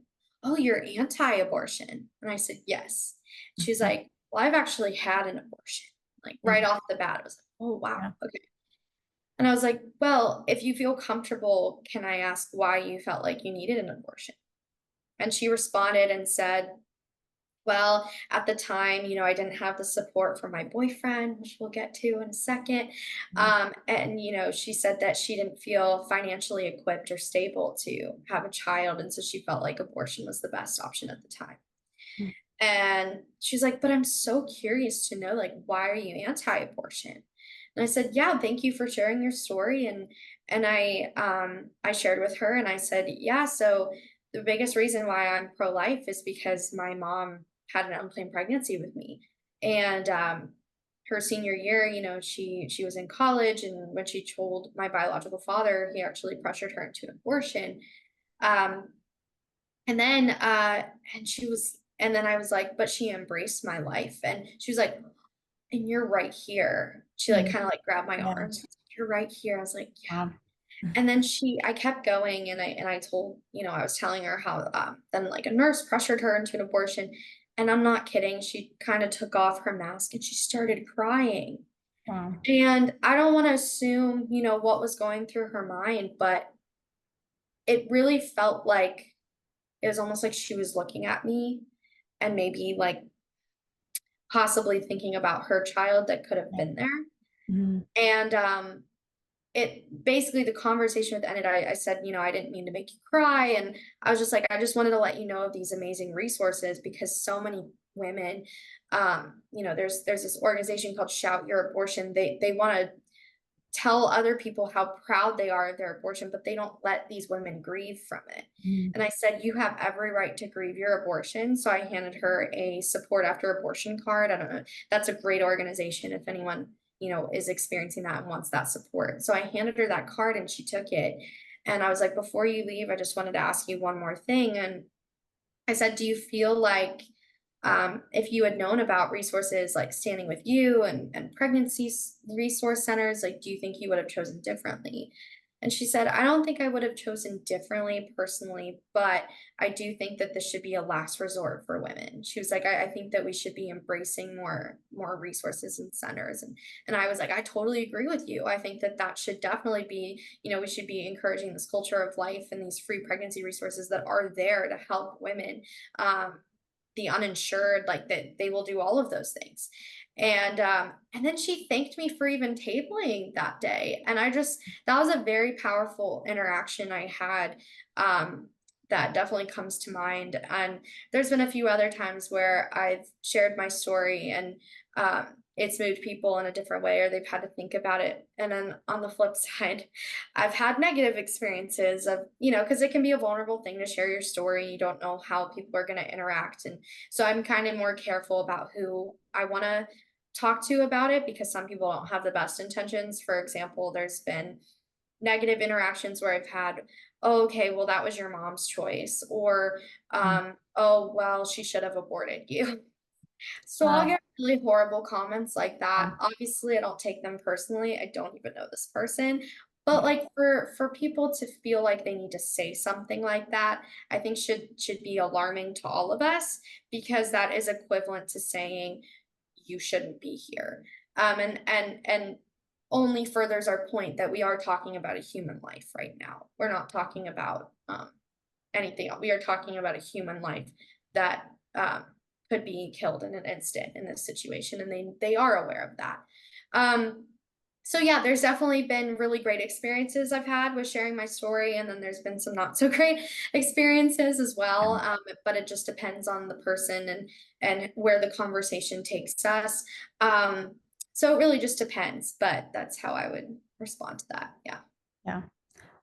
"Oh, you're anti-abortion." And I said, "Yes." She's like, "Well, I've actually had an abortion." Like right off the bat, I was like, "Oh, wow, okay." And I was like, "Well, if you feel comfortable, can I ask why you felt like you needed an abortion?" And she responded and said, well, at the time, you know, I didn't have the support from my boyfriend, which we'll get to in a second. And, you know, she said that she didn't feel financially equipped or stable to have a child. And so she felt like abortion was the best option at the time. And she's like, but I'm so curious to know, like, why are you anti-abortion? And I said, yeah, thank you for sharing your story. And I shared with her, and I said, yeah, so the biggest reason why I'm pro-life is because my mom had an unplanned pregnancy with me. And her senior year, you know, she was in college, and when she told my biological father, he actually pressured her into an abortion. Um, and then and then I was like, but she embraced my life. And she was like, and you're right here. She like kind of like grabbed my arms. You're right here. I was like, yeah. Wow. And then I kept going, and I told, you know, I was telling her how then like a nurse pressured her into an abortion. And I'm not kidding. She kind of took off her mask and she started crying. Wow. And I don't want to assume, you know, what was going through her mind, but it really felt like it was almost like she was looking at me and maybe like possibly thinking about her child that could have been there. Mhm. And it basically, the conversation with ended. I said, I didn't mean to make you cry. And I was just like, I just wanted to let you know of these amazing resources, because so many women, there's this organization called Shout Your Abortion. They want to tell other people how proud they are of their abortion, but they don't let these women grieve from it. Mhm. And I said, you have every right to grieve your abortion. So I handed her a support after abortion card. I don't know. That's a great organization if anyone, is experiencing that and wants that support. So I handed her that card and she took it. And I was like, before you leave, I just wanted to ask you one more thing. And I said, do you feel like if you had known about resources like Standing With You and pregnancy resource centers, like, do you think you would have chosen differently? And she said, I don't think I would have chosen differently personally, but I do think that this should be a last resort for women. She was like, I think that we should be embracing more resources and centers. And I was like, I totally agree with you. I think that that should definitely be, we should be encouraging this culture of life and these free pregnancy resources that are there to help women. The uninsured, like that they will do all of those things. And then she thanked me for even tabling that day. And that was a very powerful interaction I had. That definitely comes to mind. And there's been a few other times where I've shared my story and it's moved people in a different way, or they've had to think about it. And then on the flip side, I've had negative experiences of, because it can be a vulnerable thing to share your story. You don't know how people are going to interact. And so I'm kind of more careful about who I want to talk to about it, because some people don't have the best intentions. For example, there's been negative interactions where I've had, oh, okay, well, that was your mom's choice, or, oh, well, she should have aborted you. So I'll Wow. get really horrible comments like that. Obviously, I don't take them personally. I don't even know this person. But like for people to feel like they need to say something like that, I think should be alarming to all of us, because that is equivalent to saying you shouldn't be here. And only furthers our point that we are talking about a human life right now. We're not talking about anything else. We are talking about a human life that could be killed in an instant in this situation, and they are aware of that. So yeah, there's definitely been really great experiences I've had with sharing my story, and then there's been some not so great experiences as well. But it just depends on the person and where the conversation takes us. So it really just depends, but that's how I would respond to that. Yeah. Yeah.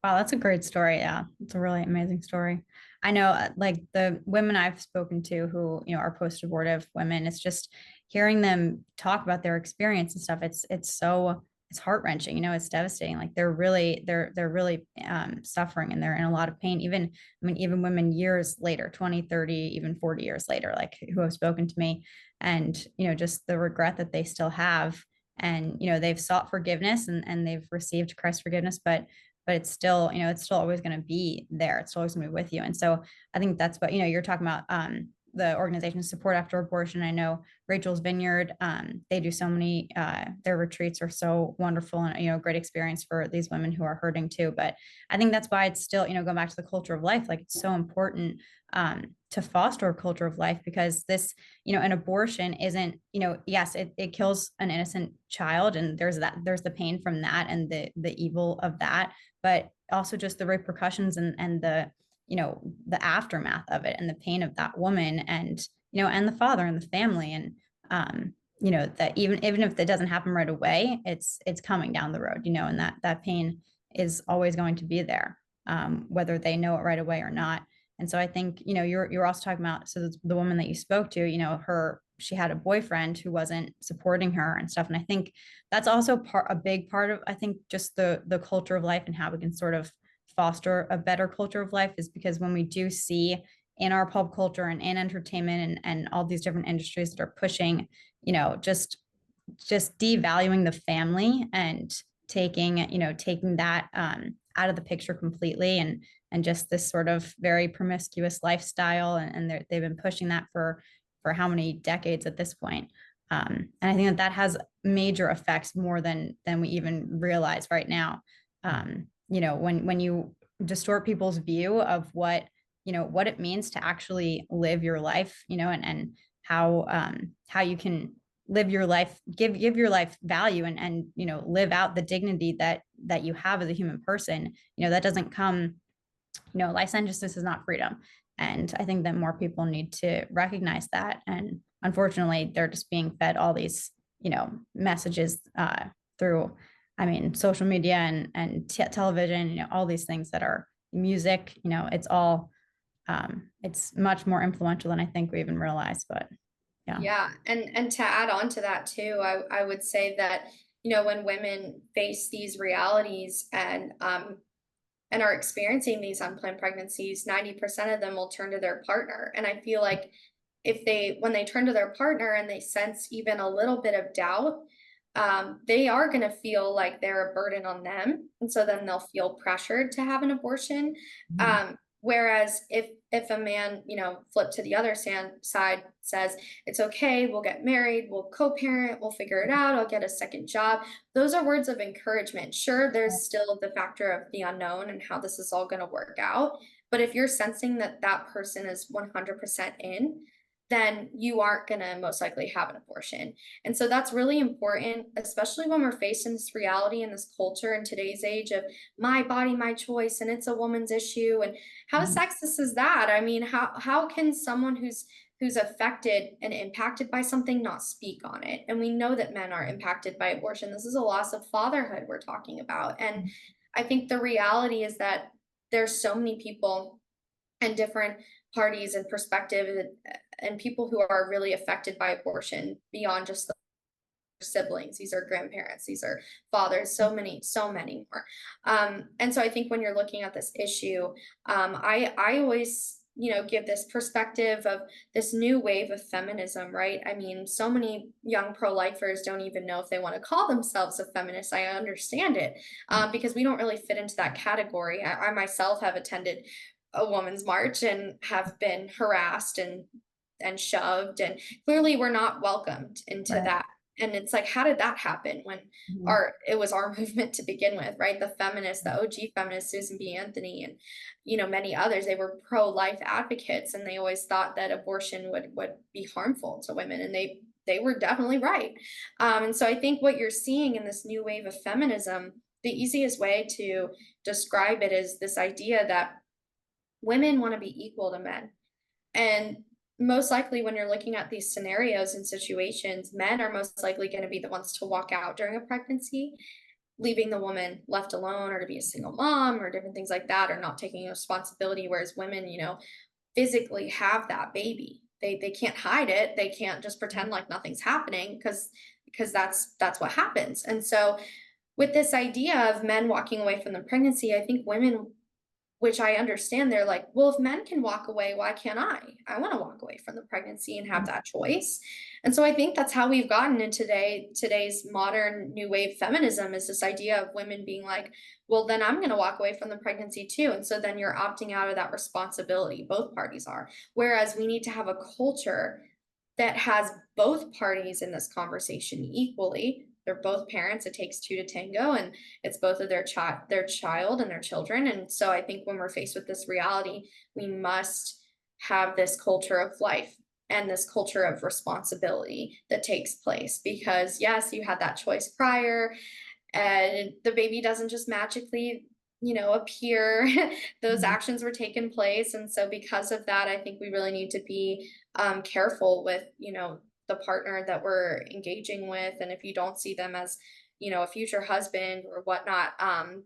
Wow, that's a great story. Yeah, it's a really amazing story. I know, like the women I've spoken to who, are post-abortive women, it's just hearing them talk about their experience and stuff. It's heart-wrenching, it's devastating. Like they're really suffering, and they're in a lot of pain. Even women years later, 20, 30, even 40 years later, like who have spoken to me, and, just the regret that they still have. And, they've sought forgiveness and they've received Christ's forgiveness, but it's still, it's still always going to be there. It's always going to be with you. And so I think that's what, you're talking about, the organization Support After Abortion. I know Rachel's Vineyard, they do so many, their retreats are so wonderful and, great experience for these women who are hurting too. But I think that's why it's still, going back to the culture of life, like it's so important to foster a culture of life, because this, an abortion isn't, yes, it kills an innocent child, and there's the pain from that and the evil of that, but also just the repercussions and the, the aftermath of it and the pain of that woman and, and the father and the family. And, that even if that doesn't happen right away, it's coming down the road, and that pain is always going to be there, whether they know it right away or not. And so I think, you're also talking about, so the woman that you spoke to, she had a boyfriend who wasn't supporting her and stuff. And I think that's also a big part of, I think, just the culture of life and how we can sort of foster a better culture of life, is because when we do see in our pop culture and in entertainment and all these different industries that are pushing, just devaluing the family and taking that out of the picture completely, and just this sort of very promiscuous lifestyle, and they've been pushing that for how many decades at this point. And I think that has major effects, more than we even realize right now. When you distort people's view of what it means to actually live your life, and how you can live your life, give your life value, and live out the dignity that you have as a human person. That doesn't come, licentiousness is not freedom. And I think that more people need to recognize that. And unfortunately, they're just being fed all these, messages through, social media and television, all these things that are music, it's all, it's much more influential than I think we even realize, but yeah. Yeah, and to add on to that too, I would say that, when women face these realities and are experiencing these unplanned pregnancies, 90% of them will turn to their partner. And I feel like when they turn to their partner and they sense even a little bit of doubt, they are going to feel like they're a burden on them. And so then they'll feel pressured to have an abortion. Whereas if a man, flip to the other side, says, it's okay, we'll get married, we'll co-parent, we'll figure it out, I'll get a second job. Those are words of encouragement. Sure, there's still the factor of the unknown and how this is all going to work out. But if you're sensing that that person is 100% in, then you aren't going to most likely have an abortion. And so that's really important, especially when we're facing this reality and this culture in today's age of my body, my choice, and it's a woman's issue. And how sexist is that? I mean, how can someone who's affected and impacted by something not speak on it? And we know that men are impacted by abortion. This is a loss of fatherhood we're talking about. And I think the reality is that there's so many people and different parties and perspective and people who are really affected by abortion beyond just the siblings. These are grandparents, these are fathers, so many more. And so I think when you're looking at this issue, I always give this perspective of this new wave of feminism, right? I mean, so many young pro-lifers don't even know if they want to call themselves a feminist. I understand it, because we don't really fit into that category. I myself have attended a woman's march and have been harassed and shoved, and clearly we're not welcomed into that. And it's like, how did that happen when it was our movement to begin with, right? The feminists, the OG feminists, Susan B. Anthony, and many others, they were pro-life advocates, and they always thought that abortion would be harmful to women, and they were definitely right. And so I think what you're seeing in this new wave of feminism, the easiest way to describe it is this idea that women want to be equal to men. And most likely when you're looking at these scenarios and situations, men are most likely going to be the ones to walk out during a pregnancy, leaving the woman left alone, or to be a single mom, or different things like that, or not taking responsibility. Whereas women, physically have that baby. They can't hide it. They can't just pretend like nothing's happening because that's what happens. And so with this idea of men walking away from the pregnancy, I think women, which I understand, they're like, well, if men can walk away, why can't I? I want to walk away from the pregnancy and have that choice. And so I think that's how we've gotten in today's modern new wave feminism, is this idea of women being like, well, then I'm going to walk away from the pregnancy too. And so then you're opting out of that responsibility. Both parties are. Whereas we need to have a culture that has both parties in this conversation equally. They're both parents. It takes two to tango, and it's both of their child and their children. And so I think when we're faced with this reality, we must have this culture of life and this culture of responsibility that takes place, because yes, you had that choice prior, and the baby doesn't just magically appear. Those actions were taken place. And so because of that, I think we really need to be careful with the partner that we're engaging with. And if you don't see them as a future husband or whatnot,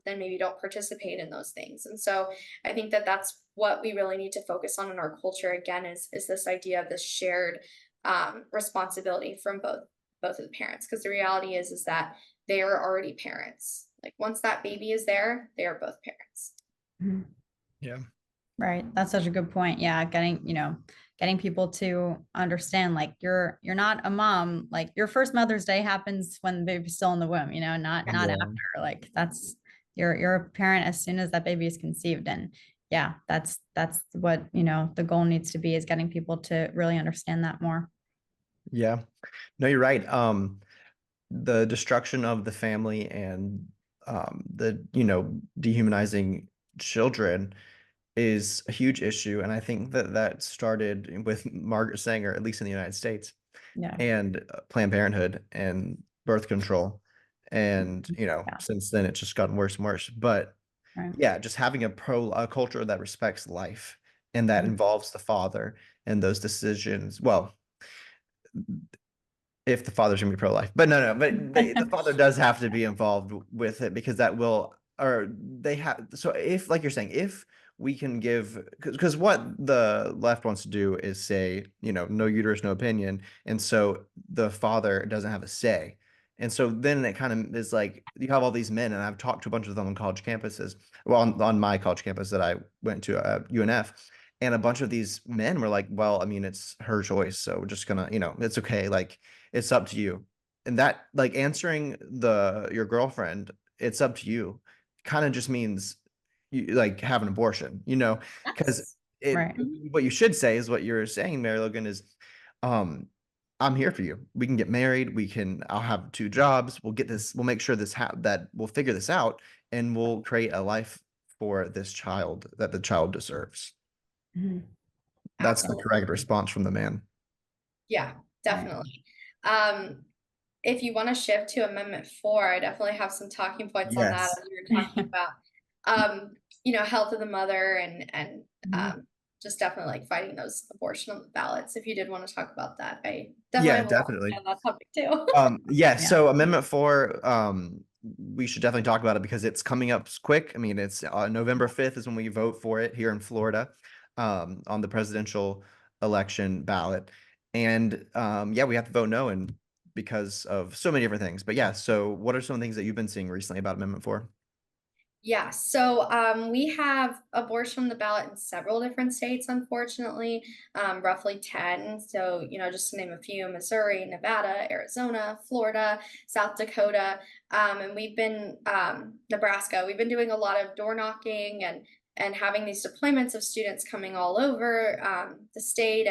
then maybe don't participate in those things. And so I think that that's what we really need to focus on in our culture, again, is this idea of this shared responsibility from both of the parents. Because the reality is that they are already parents. Like once that baby is there, they are both parents. Yeah. Right. That's such a good point. Yeah. Getting people to understand, like, you're not a mom. Like, your first Mother's Day happens when the baby's still in the womb, not after. Like, that's, you're a parent as soon as that baby is conceived. And yeah, that's what, the goal needs to be, is getting people to really understand that more. Yeah. No, you're right. The destruction of the family and the dehumanizing children is a huge issue. And I think that that started with Margaret Sanger, at least in the United States, Yeah. and Planned Parenthood and birth control. And, Yeah. since then it's just gotten worse and worse. But Right. yeah, just having a culture that respects life and that Mhm. involves the father and those decisions. Well, if the father's gonna be pro-life, but no, but the father does have to be involved with it because that will, or they have. So if, like you're saying, if we can give, because what the left wants to do is say, no uterus, no opinion, and so the father doesn't have a say. And so then it kind of is like you have all these men, and I've talked to a bunch of them on college campuses, well, on my college campus that I went to, UNF, and a bunch of these men were like, well, I mean, it's her choice, so we're just gonna, it's okay, like it's up to you. And that, like, answering your girlfriend, it's up to you, kind of just means you like have an abortion, because Yes. it Right. what you should say is what you're saying, Mary-Logan, is um I'm here for you. We can get married, I'll have two jobs, we'll make sure that we'll figure this out, and we'll create a life for this child that the child deserves. Mhm. That's the Absolutely. correct response from the man. Yeah, Right. definitely. If you want to shift to Amendment 4, I definitely have some talking points on that, Yes. as we were talking about, health of the mother and Mhm. just definitely like fighting those abortion on the ballots. If you did want to talk about that, I definitely Yeah, have a lot to say definitely. on that topic too. Yeah, Yeah. so Amendment 4, we should definitely talk about it because it's coming up quick. I mean, it's November 5th is when we vote for it here in Florida, on the presidential election ballot. And yeah, we have to vote no, and because of so many different things. But yeah, so what are some things that you've been seeing recently about Amendment 4? Yeah, so we have abortion on the ballot in several different states, unfortunately, roughly 10. So, just to name a few: Missouri, Nevada, Arizona, Florida, South Dakota, and Nebraska. We've been doing a lot of door knocking and having these deployments of students coming all over the state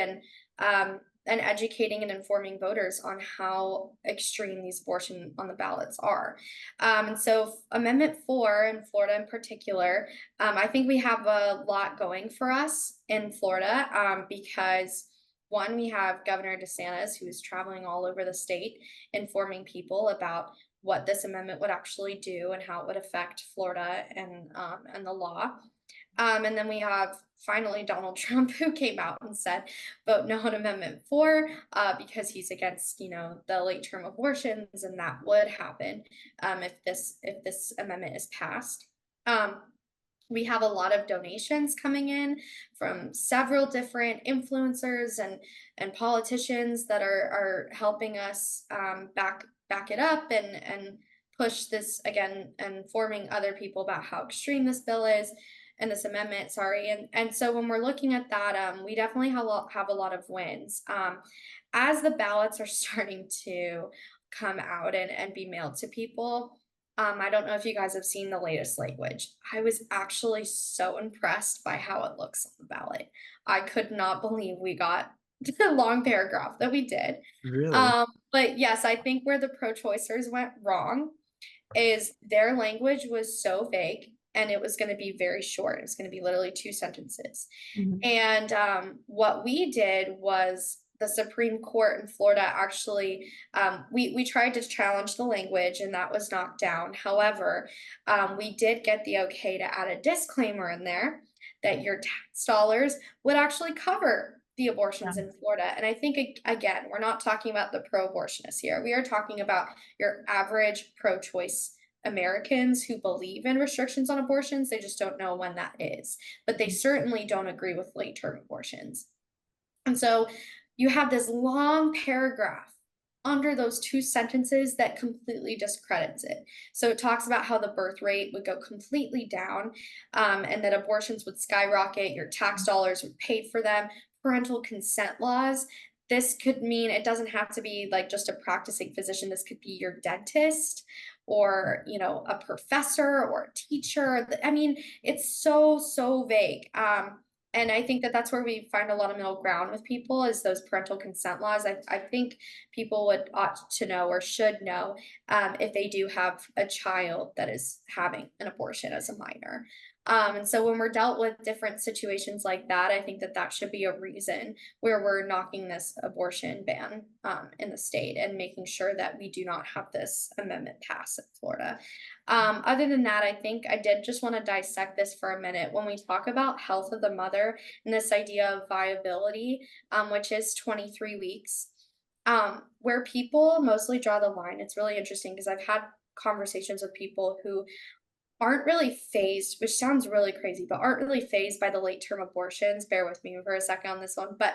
and educating and informing voters on how extreme these abortion on the ballots are. And so, Amendment 4 in Florida in particular, I think we have a lot going for us in Florida because one, we have Governor DeSantis, who's traveling all over the state, informing people about what this amendment would actually do and how it would affect Florida and the law. And then we have finally Donald Trump, who came out and said, vote no on Amendment 4 because he's against, the late term abortions, and that would happen if this amendment is passed. We have a lot of donations coming in from several different influencers and politicians that are helping us back it up and push this again, and informing other people about how extreme this bill is and this amendment, sorry. And so when we're looking at that, we definitely have a lot of wins. As the ballots are starting to come out and be mailed to people, I don't know if you guys have seen the latest language. I was actually so impressed by how it looks on the ballot. I could not believe we got the long paragraph that we did. Really? But yes, I think where the pro-choicers went wrong is their language was so vague, and it was going to be very short. It was going to be literally two sentences. Mhm. And what we did was the Supreme Court in Florida actually, we tried to challenge the language, and that was knocked down. However, we did get the okay to add a disclaimer in there that your tax dollars would actually cover the Yeah. abortions in Florida. And I think, again, we're not talking about the pro-abortionists here. We are talking about your average pro-choice Americans who believe in restrictions on abortions. They just don't know when that is, but they certainly don't agree with late term abortions. And so you have this long paragraph under those two sentences that completely discredits it. So it talks about how the birth rate would go completely down, and that abortions would skyrocket, your tax dollars would pay for them, parental consent laws. This could mean it doesn't have to be like just a practicing physician. This could be your dentist or, a professor or a teacher. I mean, it's so vague. And I think that that's where we find a lot of middle ground with people is those parental consent laws. I think people ought to know or should know if they do have a child that is having an abortion as a minor. And so when we're dealt with different situations like that, I think that that should be a reason where we're knocking this abortion ban in the state and making sure that we do not have this amendment pass in Florida. Other than that, I think I did just want to dissect this for a minute. When we talk about health of the mother and this idea of viability, which is 23 weeks, where people mostly draw the line, it's really interesting because I've had conversations with people who aren't really phased, which sounds really crazy, but aren't really phased by the late term abortions. Bear with me for a second on this one, but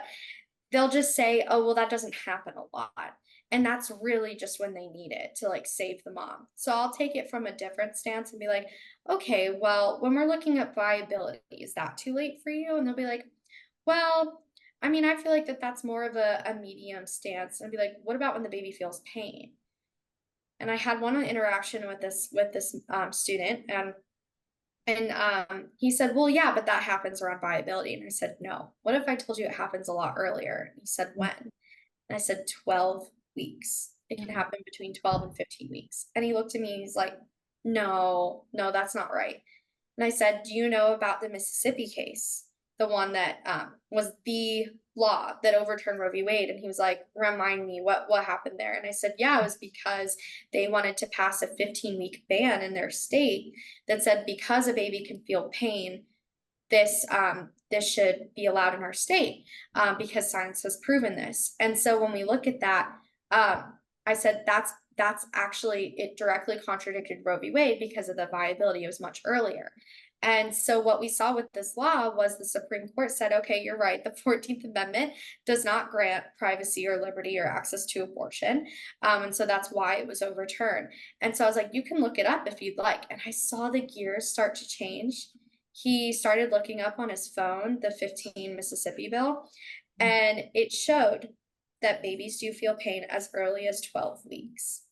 they'll just say, oh, well, that doesn't happen a lot. And that's really just when they need it to like save the mom. So I'll take it from a different stance and be like, okay, well, when we're looking at viability, is that too late for you? And they'll be like, well, I mean, I feel like that's more of a medium stance. And I'd be like, what about when the baby feels pain? And I had one interaction with this student, and he said, well, yeah, but that happens around viability. And I said, no. What if I told you it happens a lot earlier? And he said, when? And I said, 12 weeks. It can happen between 12 and 15 weeks. And he looked at me, he's like, no, that's not right. And I said, do you know about the Mississippi case? The one that was the law that overturned Roe v. Wade. And he was like, remind me what happened there. And I said, yeah, it was because they wanted to pass a 15-week ban in their state that said because a baby can feel pain, this should be allowed in our state because science has proven this. And so when we look at that, I said that's actually, it directly contradicted Roe v. Wade because of the viability. It was much earlier. And so what we saw with this law was the Supreme Court said, okay, you're right. The 14th Amendment does not grant privacy or liberty or access to abortion. And so that's why it was overturned. And so I was like, you can look it up if you'd like. And I saw the gears start to change. He started looking up on his phone, the 15 Mississippi bill, and it showed that babies do feel pain as early as 12 weeks.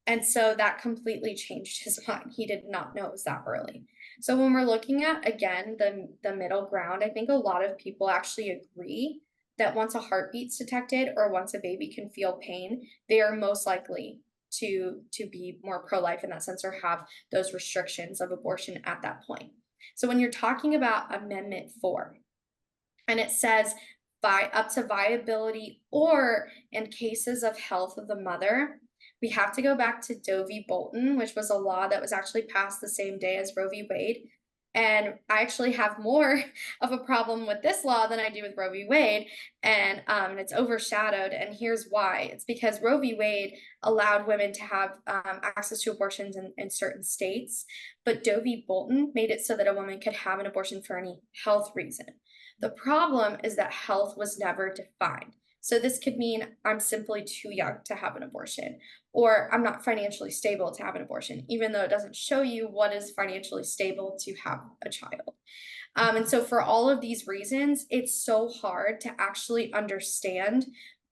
And so that completely changed his mind. He did not know it was that early. So when we're looking at, again, the middle ground, I think a lot of people actually agree that once a heartbeat's detected or once a baby can feel pain, they are most likely to be more pro-life in that sense or have those restrictions of abortion at that point. So when you're talking about Amendment 4, and it says up to viability or in cases of health of the mother, we have to go back to Doe v. Bolton, which was a law that was actually passed the same day as Roe v. Wade. And I actually have more of a problem with this law than I do with Roe v. Wade. And it's overshadowed. And here's why. It's because Roe v. Wade allowed women to have access to abortions in certain states. But Doe v. Bolton made it so that a woman could have an abortion for any health reason. The problem is that health was never defined. So this could mean I'm simply too young to have an abortion, or I'm not financially stable to have an abortion, even though it doesn't show you what is financially stable to have a child. And so for all of these reasons, it's so hard to actually understand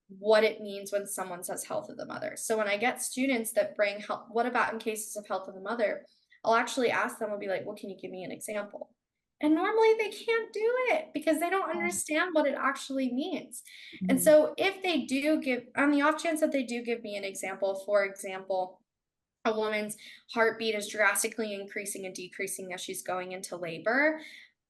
what it means when someone says health of the mother. So when I get students that bring health, what about in cases of health of the mother? I'll actually ask them, I'll be like, well, can you give me an example? And normally they can't do it because they don't understand what it actually means. And so if they do give, on the off chance that they do give me an example, for example, a woman's heartbeat is drastically increasing and decreasing as she's going into labor,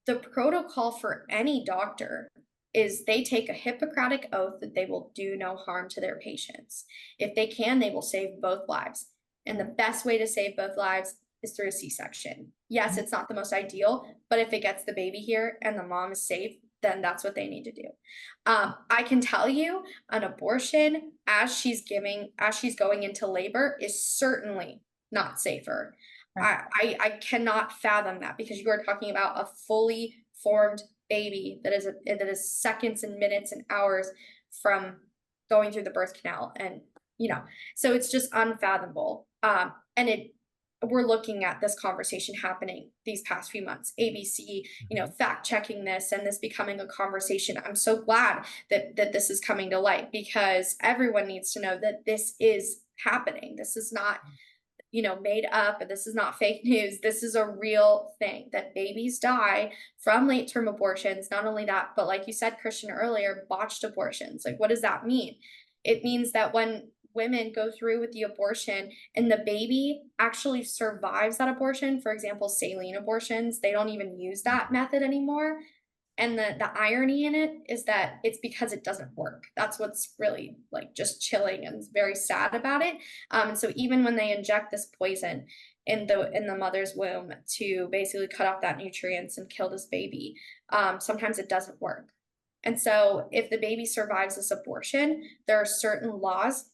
the protocol for any doctor is they take a Hippocratic oath that they will do no harm to their patients. If they can, they will save both lives. And the best way to save both lives is through a C-section. Yes, it's not the most ideal, but if it gets the baby here and the mom is safe, then that's what they need to do. I can tell you an abortion as she's going into labor is certainly not safer. Right. I cannot fathom that because you are talking about a fully formed baby that is seconds and minutes and hours from going through the birth canal. And, so it's just unfathomable. And we're looking at this conversation happening these past few months, ABC, fact checking this and this becoming a conversation. I'm so glad that this is coming to light because everyone needs to know that this is happening. This is not, made up, and this is not fake news. This is a real thing that babies die from late term abortions. Not only that, but like you said, Christian, earlier, botched abortions. Like, what does that mean? It means that when women go through with the abortion and the baby actually survives that abortion, for example, saline abortions, they don't even use that method anymore. And the irony in it is that it's because it doesn't work. That's what's really like just chilling and very sad about it. And so even when they inject this poison in the mother's womb to basically cut off that nutrients and kill this baby, sometimes it doesn't work. And so if the baby survives this abortion, there are certain laws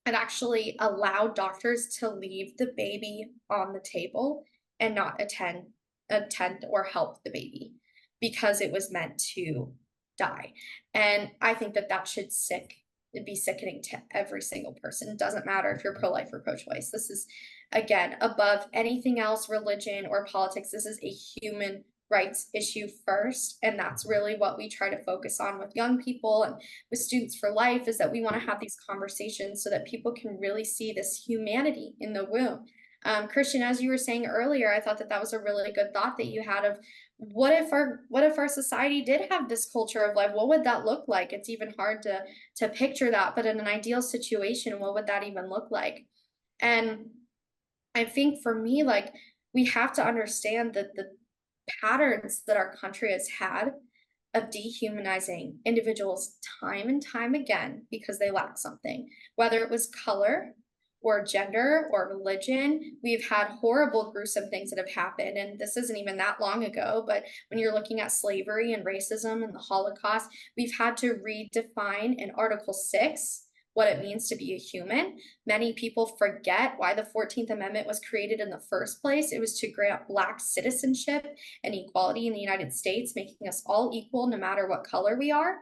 that actually allow doctors to leave the baby on the table and not attend or help the baby because it was meant to die. And I think that that should it'd be sickening to every single person. It doesn't matter if you're pro-life or pro-choice. This is, again, above anything else, religion or politics. This is a human rights issue first. And that's really what we try to focus on with young people and with Students for Life, is that we want to have these conversations so that people can really see this humanity in the womb. Christian, as you were saying earlier, I thought that that was a really good thought that you had of what if our society did have this culture of life? What would that look like? It's even hard to picture that, but in an ideal situation, what would that even look like? And I think for me, like, we have to understand that the patterns that our country has had of dehumanizing individuals time and time again because they lack something, whether it was color or gender or religion. We've had horrible, gruesome things that have happened. And this isn't even that long ago, but when you're looking at slavery and racism and the Holocaust, we've had to redefine in Article 6 what it means to be a human. Many people forget why the 14th Amendment was created in the first place. It was to grant Black citizenship and equality in the United States, making us all equal no matter what color we are.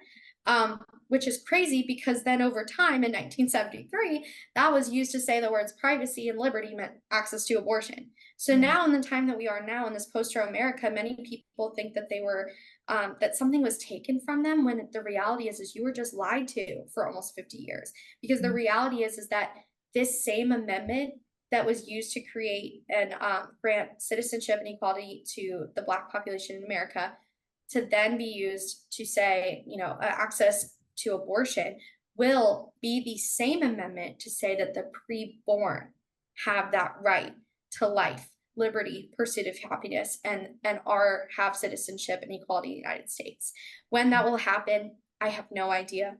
Which is crazy because then over time in 1973, that was used to say the words privacy and liberty meant access to abortion. So now in the time that we are now in this post-Roe America, many people think that they were that something was taken from them, when the reality is you were just lied to for almost 50 years. Because the reality is that this same amendment that was used to create and grant citizenship and equality to the Black population in America, to then be used to say, access to abortion, will be the same amendment to say that the preborn have that right to life, liberty, pursuit of happiness, and have citizenship and equality in the United States. When that will happen, I have no idea.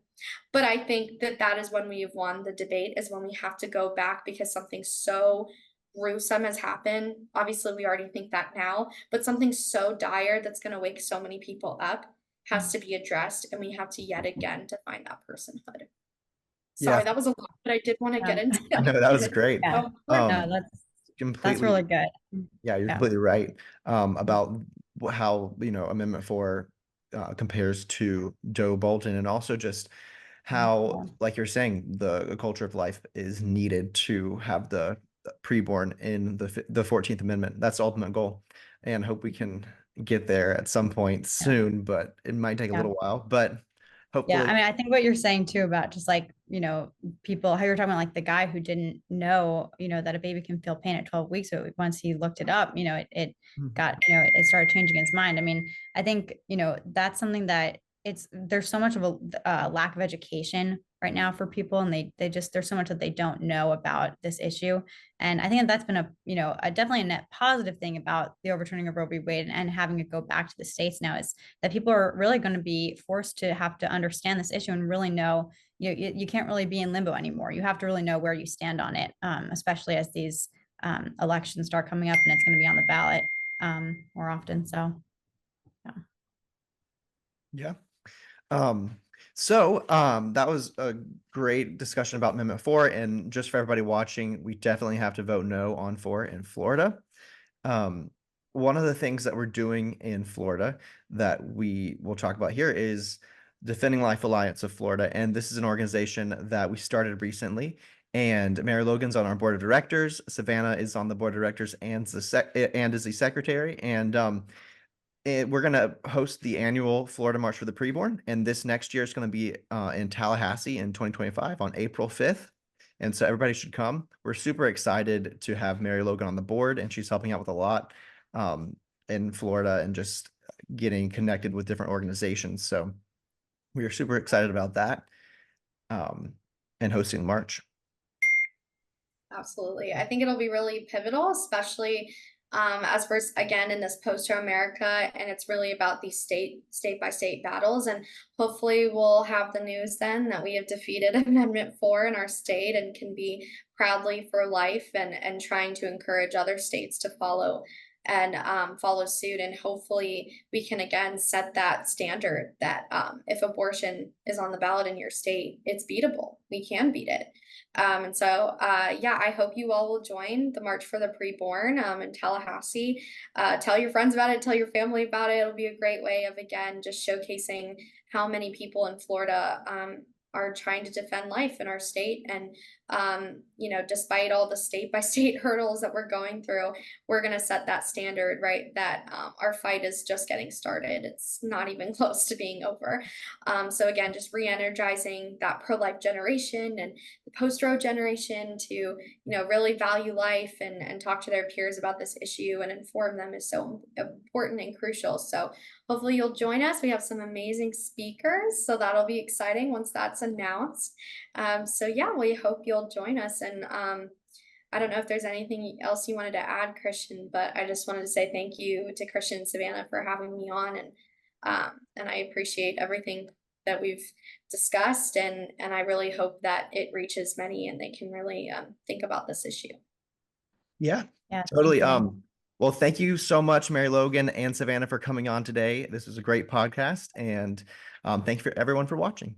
But I think that that is when we have won the debate, is when we have to go back, because something so gruesome has happened. Obviously, we already think that now, but something so dire that's going to wake so many people up has to be addressed, and we have to yet again define that personhood. Sorry, Yeah. that was a lot, but I did want to get into I know that was great. Yeah. No, that's really good. Yeah, you're Yeah. completely right about how, Amendment 4 compares to Joe Bolton, and also just how, like you're saying, the culture of life is needed to have the preborn in the 14th Amendment. That's the ultimate goal, and hope we can get there at some point soon, but it might take a little while, but hopefully. Yeah, I mean, I think what you're saying too about just like, people, how you're talking about like the guy who didn't know, that a baby can feel pain at 12 weeks. So once he looked it up, it got, it started changing his mind. I mean, I think, that's something that there's so much of a lack of education right now for people, and they just, there's so much that they don't know about this issue. And I think that that's been a definitely a net positive thing about the overturning of Roe v. Wade and having it go back to the states now, is that people are really going to be forced to have to understand this issue and really know you can't really be in limbo anymore. You have to really know where you stand on it, especially as these elections start coming up and it's going to be on the ballot more often. So, yeah. So that was a great discussion about Amendment 4, and just for everybody watching, we definitely have to vote no on 4 in Florida. One of the things that we're doing in Florida that we will talk about here is Defending Life Alliance of Florida, and this is an organization that we started recently, and Mary-Logan's on our board of directors. Savannah is on the board of directors and is the secretary, and we're going to host the annual Florida March for the Preborn, and this next year is going to be in Tallahassee in 2025 on April 5th. And so everybody should come. We're super excited to have Mary-Logan on the board, and she's helping out with a lot in Florida and just getting connected with different organizations. So we are super excited about that and hosting the march. Absolutely. I think it'll be really pivotal, especially as we're again in this post-Roe America, and it's really about these state by state battles. And hopefully we'll have the news then that we have defeated Amendment 4 in our state and can be proudly for life, and trying to encourage other states to follow and follow suit. And hopefully we can again set that standard that if abortion is on the ballot in your state, it's beatable. We can beat it. And so, yeah, I hope you all will join the March for the Preborn in Tallahassee. Tell your friends about it, tell your family about it. It'll be a great way of, again, just showcasing how many people in Florida are trying to defend life in our state. And, you know, despite all the state by state hurdles that we're going through, we're going to set that standard, right? That our fight is just getting started. It's not even close to being over. So again, just re-energizing that pro-life generation and the post-Roe generation to, you know, really value life and talk to their peers about this issue and inform them is so important and crucial. So hopefully you'll join us. We have some amazing speakers, so that'll be exciting once that's announced. So yeah, we hope you'll join us. And I don't know if there's anything else you wanted to add, Christian, but I just wanted to say thank you to Christian and Savannah for having me on, and I appreciate everything that we've discussed, and I really hope that it reaches many and they can really think about this issue. Yeah, Yeah, totally. thank you. Well, thank you so much, Mary-Logan and Savannah, for coming on today. This was a great podcast, and thank you for everyone for watching.